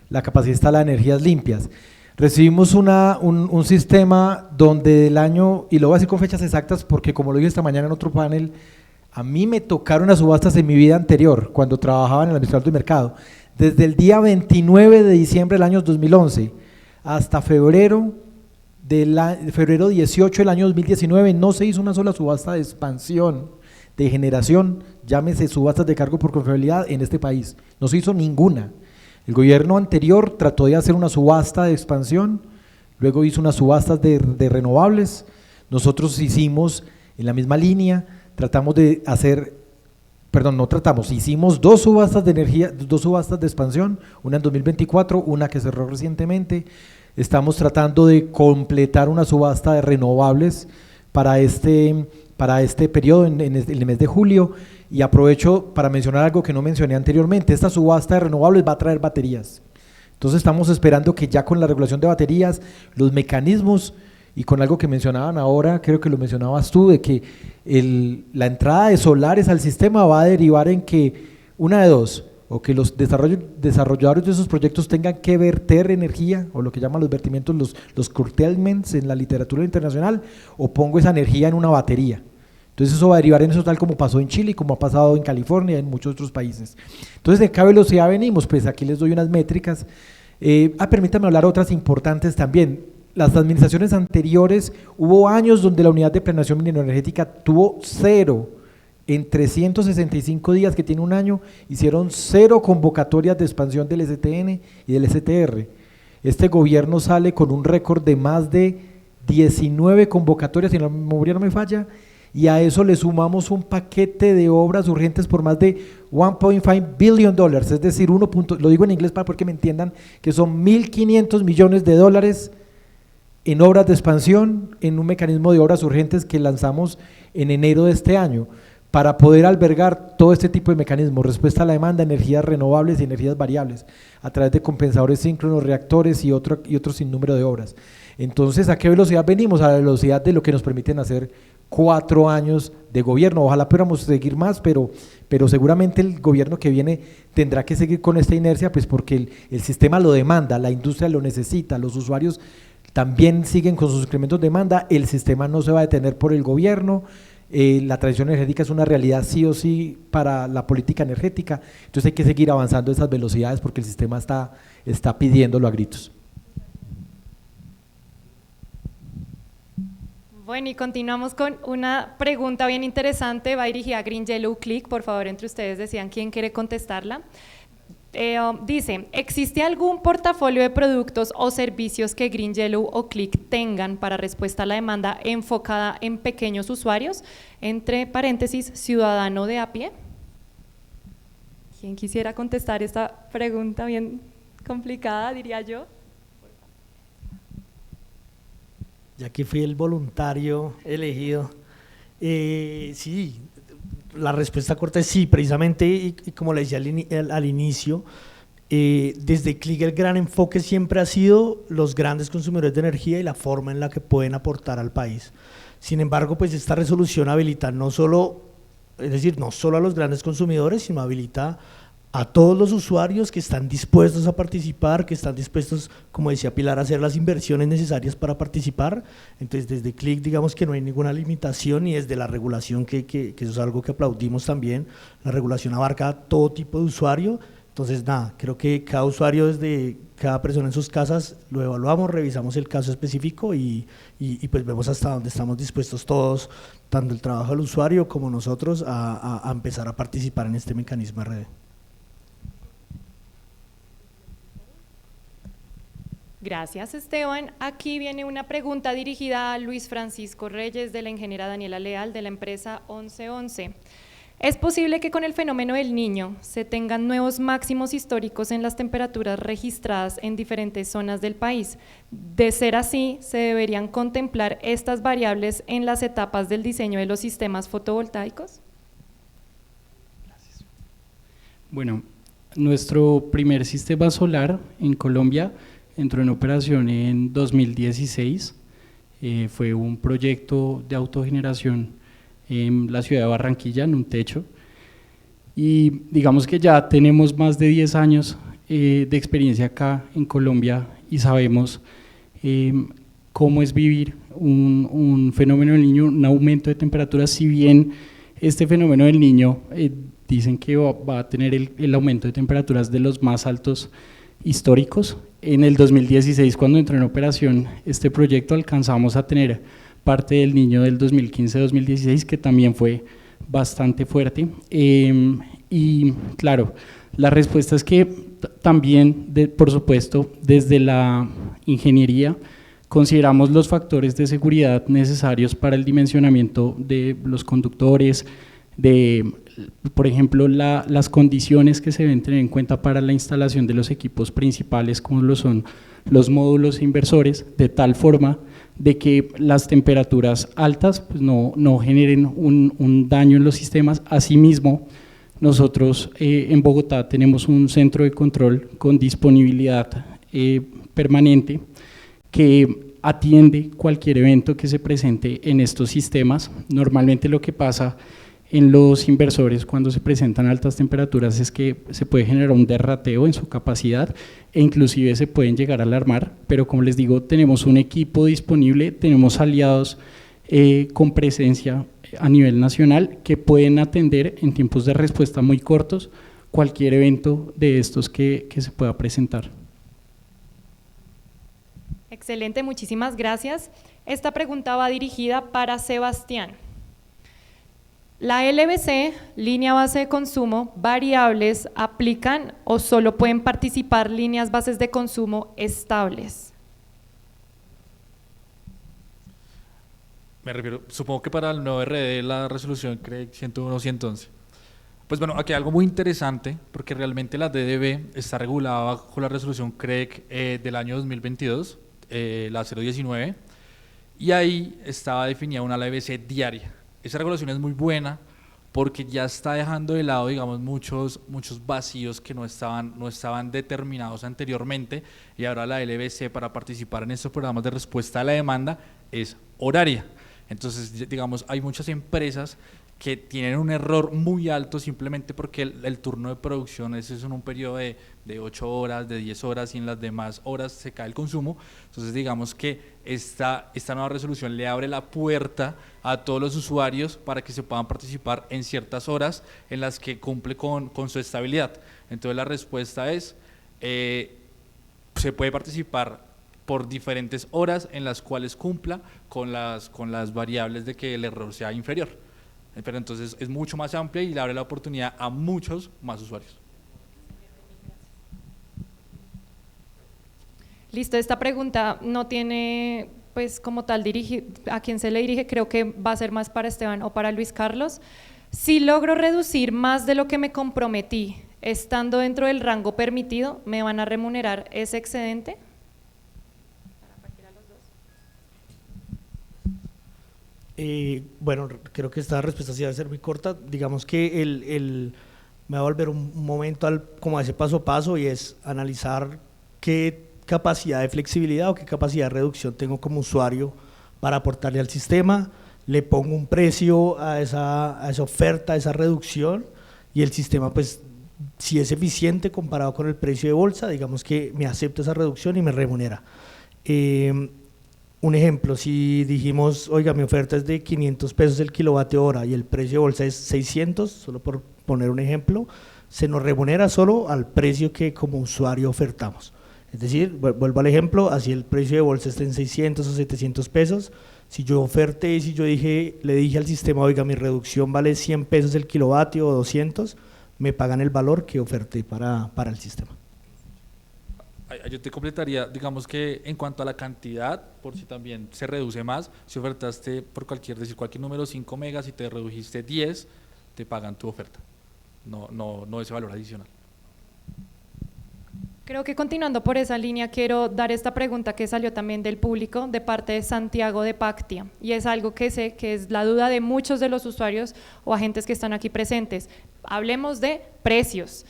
la capacidad instalada de energías limpias. Recibimos un sistema donde del año, y lo voy a decir con fechas exactas porque como lo dije esta mañana en otro panel, a mí me tocaron las subastas en mi vida anterior, cuando trabajaba en el administrador del mercado, desde el día 29 de diciembre del año 2011 hasta febrero 18 del año 2019 no se hizo una sola subasta de expansión, de generación, llámese subastas de cargo por confiabilidad en este país, no se hizo ninguna. El gobierno anterior trató de hacer una subasta de expansión, luego hizo unas subastas de renovables, nosotros hicimos en la misma línea, hicimos dos subastas de energía, dos subastas de expansión, una en 2024, una que cerró recientemente, estamos tratando de completar una subasta de renovables para este periodo en el mes de julio. Y aprovecho para mencionar algo que no mencioné anteriormente, esta subasta de renovables va a traer baterías. Entonces estamos esperando que ya con la regulación de baterías, los mecanismos y con algo que mencionaban ahora, creo que lo mencionabas tú, de que la entrada de solares al sistema va a derivar en que una de dos, o que los desarrolladores de esos proyectos tengan que verter energía, o lo que llaman los vertimientos, los curtailments en la literatura internacional, o pongo esa energía en una batería. Entonces eso va a derivar en eso, tal como pasó en Chile y como ha pasado en California y en muchos otros países. Entonces, ¿de qué velocidad venimos? Pues aquí les doy unas métricas. Permítanme hablar otras importantes también. Las administraciones anteriores, hubo años donde la unidad de planeación mineroenergética tuvo 0. En 365 días que tiene un año, hicieron 0 convocatorias de expansión del STN y del STR. Este gobierno sale con un récord de más de 19 convocatorias, si la memoria no me falla, y a eso le sumamos un paquete de obras urgentes por más de $1.5 billion, es decir, lo digo en inglés para que me entiendan, que son 1.500 millones de dólares en obras de expansión, en un mecanismo de obras urgentes que lanzamos en enero de este año, para poder albergar todo este tipo de mecanismos, respuesta a la demanda, energías renovables y energías variables, a través de compensadores síncronos, reactores y otro sinnúmero de obras. Entonces, ¿a qué velocidad venimos? A la velocidad de lo que nos permiten hacer 4 años de gobierno. Ojalá pudiéramos seguir más, pero seguramente el gobierno que viene tendrá que seguir con esta inercia, pues porque el sistema lo demanda, la industria lo necesita, los usuarios también siguen con sus incrementos de demanda, el sistema no se va a detener por el gobierno. La transición energética es una realidad sí o sí para la política energética, entonces hay que seguir avanzando esas velocidades porque el sistema está pidiéndolo a gritos. Bueno, y continuamos con una pregunta bien interesante, va dirigida a Green Yellow Click, por favor entre ustedes decidan quién quiere contestarla. Dice, ¿existe algún portafolio de productos o servicios que Green Yellow o Click tengan para respuesta a la demanda enfocada en pequeños usuarios? Entre paréntesis, ciudadano de a pie. ¿Quién quisiera contestar esta pregunta bien complicada, diría yo? Ya que fui el voluntario elegido, sí. La respuesta corta es sí, precisamente, y como le decía al inicio, desde Click el gran enfoque siempre ha sido los grandes consumidores de energía y la forma en la que pueden aportar al país. Sin embargo, pues esta resolución habilita no solo a los grandes consumidores, sino habilita a todos los usuarios que están dispuestos a participar, que están dispuestos, como decía Pilar, a hacer las inversiones necesarias para participar. Entonces, desde Click, digamos que no hay ninguna limitación, y desde la regulación, que eso es algo que aplaudimos también, la regulación abarca todo tipo de usuario. Entonces, nada, creo que cada usuario, desde cada persona en sus casas, lo evaluamos, revisamos el caso específico y pues vemos hasta dónde estamos dispuestos todos, tanto el trabajo del usuario como nosotros, a empezar a participar en este mecanismo RD. Gracias, Esteban. Aquí viene una pregunta dirigida a Luis Francisco Reyes, de la ingeniera Daniela Leal, de la empresa 1111. ¿Es posible que con el fenómeno del Niño se tengan nuevos máximos históricos en las temperaturas registradas en diferentes zonas del país? De ser así, ¿se deberían contemplar estas variables en las etapas del diseño de los sistemas fotovoltaicos? Gracias. Bueno, nuestro primer sistema solar en Colombia entró en operación en 2016, fue un proyecto de autogeneración en la ciudad de Barranquilla, en un techo, y digamos que ya tenemos más de 10 años de experiencia acá en Colombia y sabemos cómo es vivir un fenómeno del Niño, un aumento de temperaturas. Si bien este fenómeno del Niño dicen que va a tener el aumento de temperaturas de los más altos históricos, en el 2016, cuando entró en operación este proyecto, alcanzamos a tener parte del Niño del 2015-2016, que también fue bastante fuerte. Y claro, la respuesta es que también, por supuesto, desde la ingeniería, consideramos los factores de seguridad necesarios para el dimensionamiento de los conductores, por ejemplo, las condiciones que se deben tener en cuenta para la instalación de los equipos principales, como lo son los módulos inversores, de tal forma de que las temperaturas altas pues no generen un daño en los sistemas. Asimismo, nosotros en Bogotá tenemos un centro de control con disponibilidad permanente que atiende cualquier evento que se presente en estos sistemas. Normalmente lo que pasa en los inversores cuando se presentan altas temperaturas es que se puede generar un derrateo en su capacidad e inclusive se pueden llegar a alarmar, pero como les digo, tenemos un equipo disponible, tenemos aliados con presencia a nivel nacional que pueden atender en tiempos de respuesta muy cortos cualquier evento de estos que se pueda presentar. Excelente, muchísimas gracias. Esta pregunta va dirigida para Sebastián. ¿La LBC, línea base de consumo, variables aplican o solo pueden participar líneas bases de consumo estables? Me refiero, supongo que para el nuevo RD la resolución CREC 101-111. Pues bueno, aquí hay algo muy interesante, porque realmente la DDB está regulada bajo la resolución CREC del año 2022, la 019, y ahí estaba definida una LBC diaria. Esa regulación es muy buena porque ya está dejando de lado, digamos, muchos vacíos que no estaban determinados anteriormente, y ahora la LBC para participar en estos programas de respuesta a la demanda es horaria. Entonces, digamos, hay muchas empresas que tienen un error muy alto simplemente porque el turno de producción es en un periodo de 8 horas, de 10 horas, y en las demás horas se cae el consumo. Entonces digamos que esta nueva resolución le abre la puerta a todos los usuarios para que se puedan participar en ciertas horas en las que cumple con su estabilidad. Entonces la respuesta es, se puede participar por diferentes horas en las cuales cumpla con las variables de que el error sea inferior. Pero entonces es mucho más amplia y le abre la oportunidad a muchos más usuarios. Listo, esta pregunta no tiene pues como tal a quién se le dirige, creo que va a ser más para Esteban o para Luis Carlos. Si logro reducir más de lo que me comprometí, estando dentro del rango permitido, ¿me van a remunerar ese excedente? Bueno, creo que esta respuesta sí va a ser muy corta. Digamos que me va a volver un momento como a ese paso a paso, y es analizar qué capacidad de flexibilidad o qué capacidad de reducción tengo como usuario para aportarle al sistema. Le pongo un precio a esa oferta, a esa reducción, y el sistema, pues, si es eficiente comparado con el precio de bolsa, digamos que me acepta esa reducción y me remunera. Un ejemplo, si dijimos, oiga, mi oferta es de 500 pesos el kilovatio hora y el precio de bolsa es 600, solo por poner un ejemplo, se nos remunera solo al precio que como usuario ofertamos. Es decir, vuelvo al ejemplo, así el precio de bolsa está en 600 o 700 pesos, si yo oferté y si yo le dije al sistema, oiga, mi reducción vale 100 pesos el kilovatio o 200, me pagan el valor que oferté para el sistema. Yo te completaría, digamos que en cuanto a la cantidad, por si también se reduce más, si ofertaste por cualquier número 5 megas y te redujiste 10, te pagan tu oferta, no ese valor adicional. Creo que continuando por esa línea quiero dar esta pregunta que salió también del público de parte de Santiago de Pactia, y es algo que sé que es la duda de muchos de los usuarios o agentes que están aquí presentes. Hablemos de precios.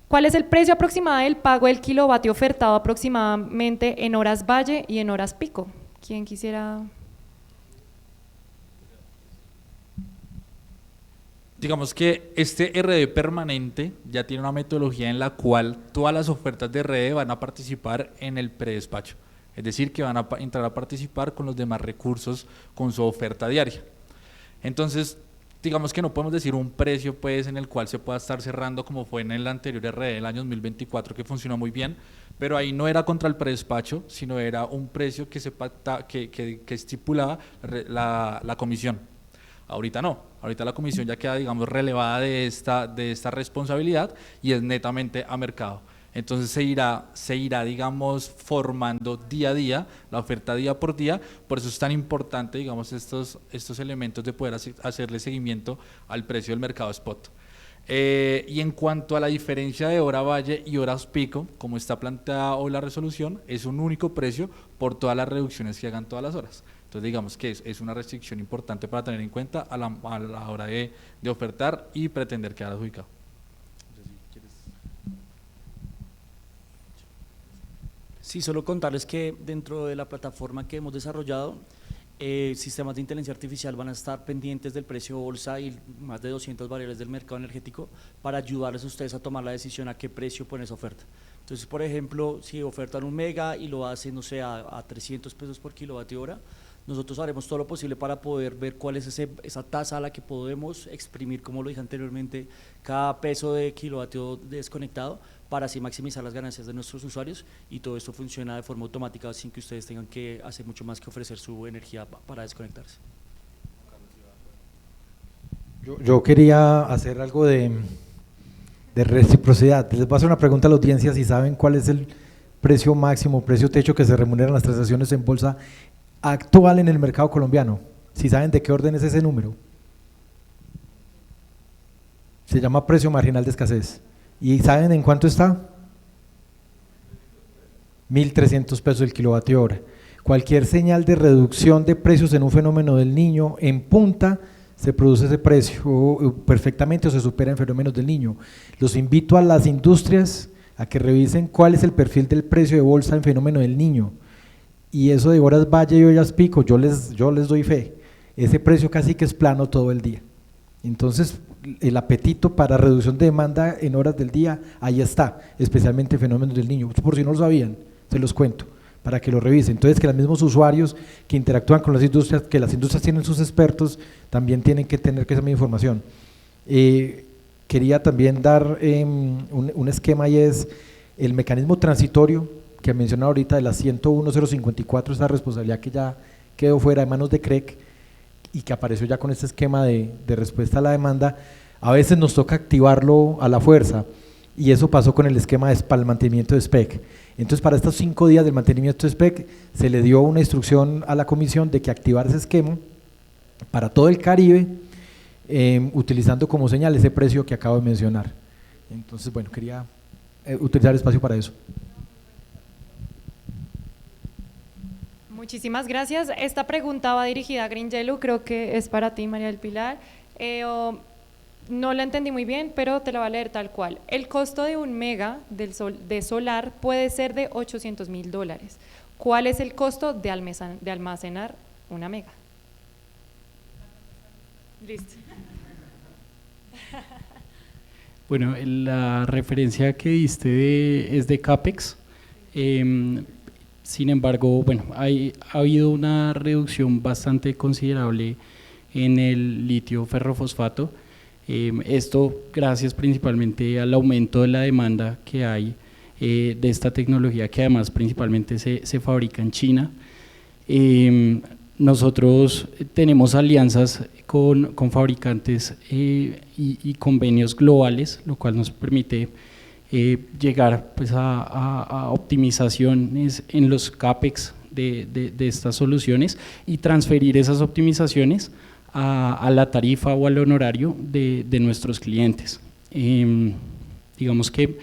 ¿Cuál es el precio aproximado del pago del kilovatio ofertado aproximadamente en horas valle y en horas pico? ¿Quién quisiera? Digamos que este RD permanente ya tiene una metodología en la cual todas las ofertas de RD van a participar en el predespacho, es decir, que van a entrar a participar con los demás recursos con su oferta diaria. Entonces, digamos que no podemos decir un precio pues en el cual se pueda estar cerrando como fue en el anterior RD del año 2024, que funcionó muy bien, pero ahí no era contra el predespacho, sino era un precio que estipulaba la comisión. Ahorita no, ahorita la comisión ya queda, digamos, relevada de esta responsabilidad y es netamente a mercado. Entonces se irá, digamos, formando día a día, la oferta día por día. Por eso es tan importante, digamos, estos elementos de poder hacerle seguimiento al precio del mercado spot. Y en cuanto a la diferencia de hora valle y horas pico, como está planteada hoy la resolución, es un único precio por todas las reducciones que hagan todas las horas. Entonces digamos que es una restricción importante para tener en cuenta a la hora de ofertar y pretender quedar adjudicado. Sí, solo contarles que dentro de la plataforma que hemos desarrollado, sistemas de inteligencia artificial van a estar pendientes del precio bolsa y más de 200 variables del mercado energético para ayudarles a ustedes a tomar la decisión a qué precio ponen esa oferta. Entonces, por ejemplo, si ofertan 1 mega y lo hacen, no sé, a 300 pesos por kilovatio hora, nosotros haremos todo lo posible para poder ver cuál es esa tasa a la que podemos exprimir, como lo dije anteriormente, cada peso de kilovatio desconectado para así maximizar las ganancias de nuestros usuarios, y todo esto funciona de forma automática sin que ustedes tengan que hacer mucho más que ofrecer su energía para desconectarse. Yo quería hacer algo de reciprocidad. Les voy a hacer una pregunta a la audiencia si saben cuál es el precio máximo, precio techo que se remuneran las transacciones en bolsa actual en el mercado colombiano. Si saben de qué orden es ese número. Se llama precio marginal de escasez. ¿Y saben en cuánto está? 1.300 pesos el kilovatio hora. Cualquier señal de reducción de precios en un fenómeno del Niño en punta, se produce ese precio perfectamente o se supera en fenómenos del Niño. Los invito a las industrias a que revisen cuál es el perfil del precio de bolsa en fenómeno del Niño, y eso de horas valle y horas pico, yo les doy fe, ese precio casi que es plano todo el día. Entonces el apetito para reducción de demanda en horas del día, ahí está, especialmente en fenómenos del Niño. Por si no lo sabían, se los cuento, para que lo revisen. Entonces, que los mismos usuarios que interactúan con las industrias, que las industrias tienen sus expertos, también tienen que tener esa misma información. Quería también dar un esquema, y es el mecanismo transitorio que mencionaba ahorita de la 101.054, esa responsabilidad que ya quedó fuera de manos de CREC y que apareció ya con este esquema de respuesta a la demanda. A veces nos toca activarlo a la fuerza, y eso pasó con el esquema para el mantenimiento de SPEC. Entonces, para estos 5 días del mantenimiento de SPEC se le dio una instrucción a la comisión de que activara ese esquema para todo el Caribe, utilizando como señal ese precio que acabo de mencionar. Entonces, bueno, quería utilizar el espacio para eso. Muchísimas gracias. Esta pregunta va dirigida a Green Yellow, creo que es para ti, María del Pilar. No la entendí muy bien, pero te la voy a leer tal cual. El costo de 1 mega de solar puede ser de $800.000. ¿Cuál es el costo de almacenar 1 mega? Listo. Bueno, la referencia que diste es de CAPEX. Sin embargo, bueno, ha habido una reducción bastante considerable en el litio ferrofosfato. Esto gracias principalmente al aumento de la demanda que hay de esta tecnología, que además principalmente se fabrica en China. Nosotros tenemos alianzas con fabricantes y convenios globales, lo cual nos permite llegar pues a optimizaciones en los CAPEX de estas soluciones y transferir esas optimizaciones a la tarifa o al honorario de nuestros clientes. Digamos que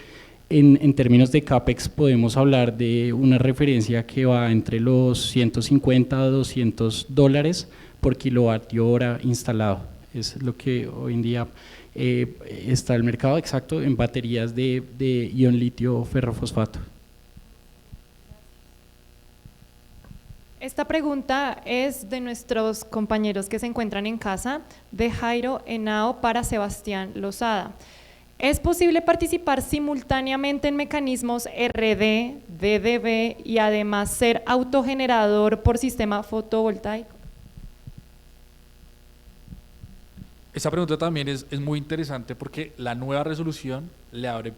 en términos de CAPEX podemos hablar de una referencia que va entre los 150 a $200 por kilovatio hora instalado. Es lo que hoy en día está el mercado exacto en baterías de ion litio ferrofosfato. Esta pregunta es de nuestros compañeros que se encuentran en casa, de Jairo Henao para Sebastián Lozada. ¿Es posible participar simultáneamente en mecanismos RD, DDB y además ser autogenerador por sistema fotovoltaico? Esa pregunta también es muy interesante porque la nueva resolución le abre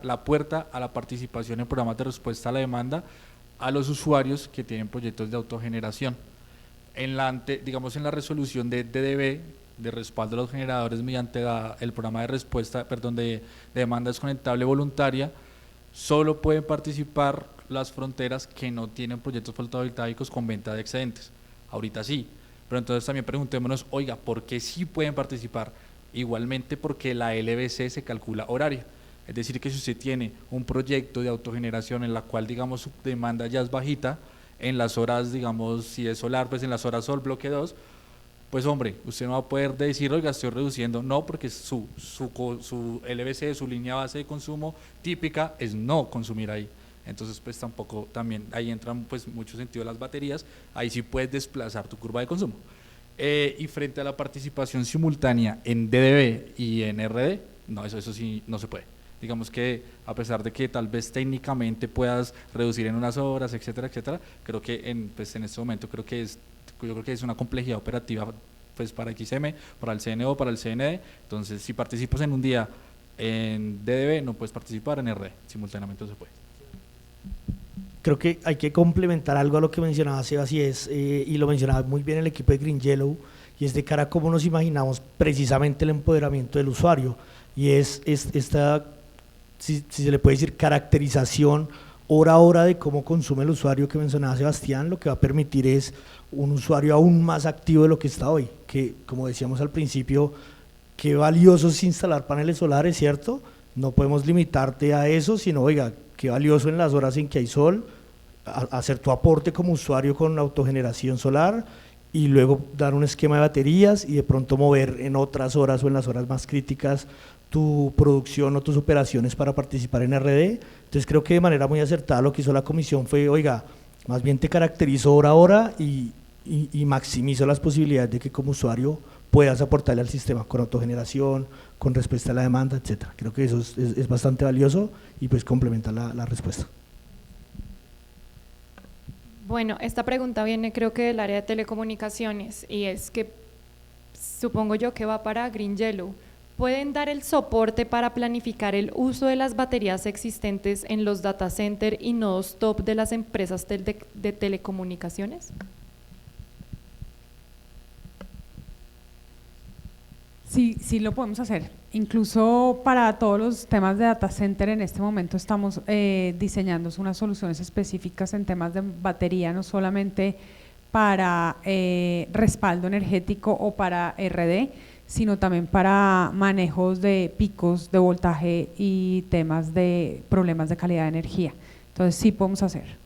la puerta a la participación en programas de respuesta a la demanda a los usuarios que tienen proyectos de autogeneración. En la resolución de DDB, de respaldo a los generadores mediante el programa de respuesta, de demanda desconectable voluntaria, solo pueden participar las fronteras que no tienen proyectos fotovoltaicos con venta de excedentes. Ahorita sí, pero entonces también preguntémonos, oiga, ¿por qué sí pueden participar? Igualmente porque la LBC se calcula horaria. Es decir, que si usted tiene un proyecto de autogeneración en la cual, digamos, su demanda ya es bajita, en las horas, digamos, si es solar, pues en las horas sol, bloque 2, pues hombre, usted no va a poder decir, oiga, estoy reduciendo, no, porque su LBC, su línea base de consumo típica es no consumir ahí. Entonces, pues tampoco, también ahí entran pues mucho sentido las baterías, ahí sí puedes desplazar tu curva de consumo. Y frente a la participación simultánea en DDB y en RD, no, eso sí no se puede. Digamos que a pesar de que tal vez técnicamente puedas reducir en unas horas, etcétera, etcétera, creo que pues en este momento yo creo que es una complejidad operativa pues para XM, para el CNO, para el CND. Entonces, si participas en un día en DDB, no puedes participar en RD, simultáneamente no se puede. Creo que hay que complementar algo a lo que mencionaba Sebas y lo mencionaba muy bien el equipo de Green Yellow, y es de cara a cómo nos imaginamos precisamente el empoderamiento del usuario, y es esta, si se le puede decir, caracterización hora a hora de cómo consume el usuario que mencionaba Sebastián. Lo que va a permitir es un usuario aún más activo de lo que está hoy, que como decíamos al principio, qué valioso es instalar paneles solares, ¿cierto? No podemos limitarte a eso, sino oiga, qué valioso en las horas en que hay sol, hacer tu aporte como usuario con autogeneración solar y luego dar un esquema de baterías y de pronto mover en otras horas o en las horas más críticas tu producción o tus operaciones para participar en RD. Entonces creo que de manera muy acertada lo que hizo la comisión fue, oiga, más bien te caracterizo hora a hora y maximizo las posibilidades de que como usuario puedas aportarle al sistema con autogeneración, con respuesta a la demanda, etcétera. Creo que eso es bastante valioso y pues complementa la respuesta. Bueno, esta pregunta viene creo que del área de telecomunicaciones y es que supongo yo que va para Green Yellow. ¿Pueden dar el soporte para planificar el uso de las baterías existentes en los data center y nodos top de las empresas de telecomunicaciones? Sí, lo podemos hacer. Incluso para todos los temas de data center en este momento estamos diseñando unas soluciones específicas en temas de batería, no solamente para respaldo energético o para RD, sino también para manejos de picos de voltaje y temas de problemas de calidad de energía. Entonces sí podemos hacer.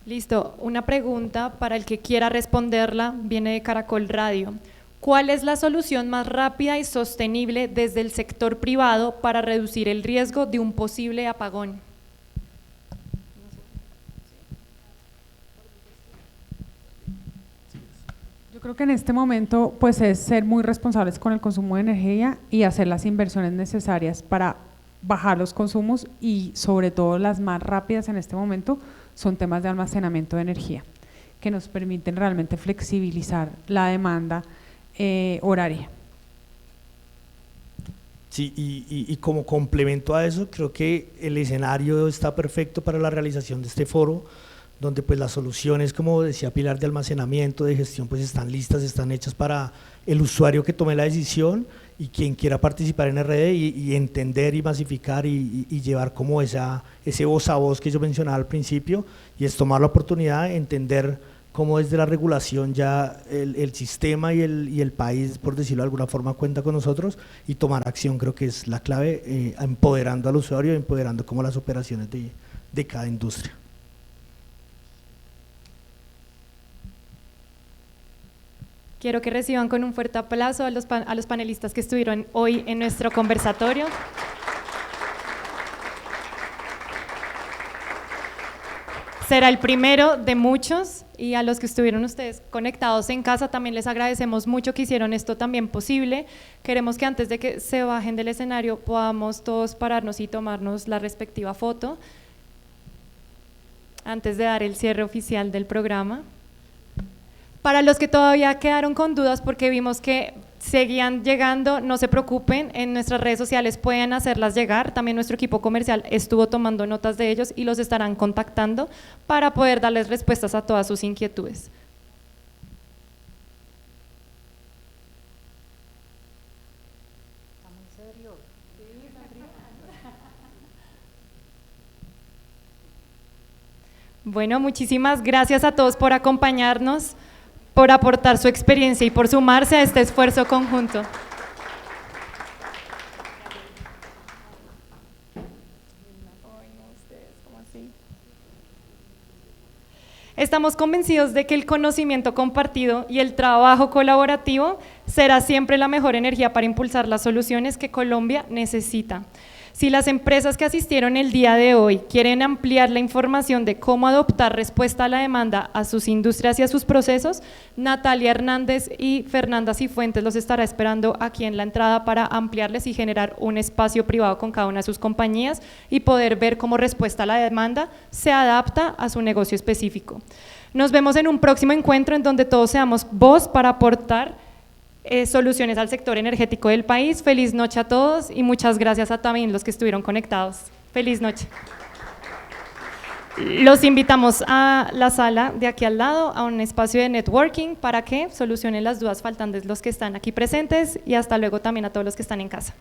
Listo, una pregunta para el que quiera responderla, viene de Caracol Radio. ¿Cuál es la solución más rápida y sostenible desde el sector privado para reducir el riesgo de un posible apagón? Yo creo que en este momento pues es ser muy responsables con el consumo de energía y hacer las inversiones necesarias para bajar los consumos y sobre todo las más rápidas en este momento son temas de almacenamiento de energía que nos permiten realmente flexibilizar la demanda horaria. Sí, y como complemento a eso, creo que el escenario está perfecto para la realización de este foro, donde pues las soluciones, como decía Pilar, de almacenamiento, de gestión, pues están listas, están hechas para el usuario que tome la decisión y quien quiera participar en RD y entender y masificar y llevar como ese voz a voz que yo mencionaba al principio, y es tomar la oportunidad de entender cómo desde la regulación ya el sistema y el país, por decirlo de alguna forma, cuenta con nosotros, y tomar acción. Creo que es la clave, empoderando al usuario, empoderando como las operaciones de cada industria. Quiero que reciban con un fuerte aplauso a los panelistas que estuvieron hoy en nuestro conversatorio. Será el primero de muchos, y a los que estuvieron ustedes conectados en casa también les agradecemos mucho que hicieron esto también posible. Queremos que antes de que se bajen del escenario podamos todos pararnos y tomarnos la respectiva foto antes de dar el cierre oficial del programa. Para los que todavía quedaron con dudas porque vimos que seguían llegando, no se preocupen, en nuestras redes sociales pueden hacerlas llegar. También nuestro equipo comercial estuvo tomando notas de ellos y los estarán contactando para poder darles respuestas a todas sus inquietudes. Bueno, muchísimas gracias a todos por acompañarnos, por aportar su experiencia y por sumarse a este esfuerzo conjunto. Estamos convencidos de que el conocimiento compartido y el trabajo colaborativo será siempre la mejor energía para impulsar las soluciones que Colombia necesita. Si las empresas que asistieron el día de hoy quieren ampliar la información de cómo adoptar respuesta a la demanda a sus industrias y a sus procesos, Natalia Hernández y Fernanda Cifuentes los estará esperando aquí en la entrada para ampliarles y generar un espacio privado con cada una de sus compañías y poder ver cómo respuesta a la demanda se adapta a su negocio específico. Nos vemos en un próximo encuentro en donde todos seamos voz para aportar soluciones al sector energético del país. Feliz noche a todos y muchas gracias a también los que estuvieron conectados. Feliz noche. Los invitamos a la sala de aquí al lado, a un espacio de networking para que solucionen las dudas faltantes los que están aquí presentes y hasta luego también a todos los que están en casa.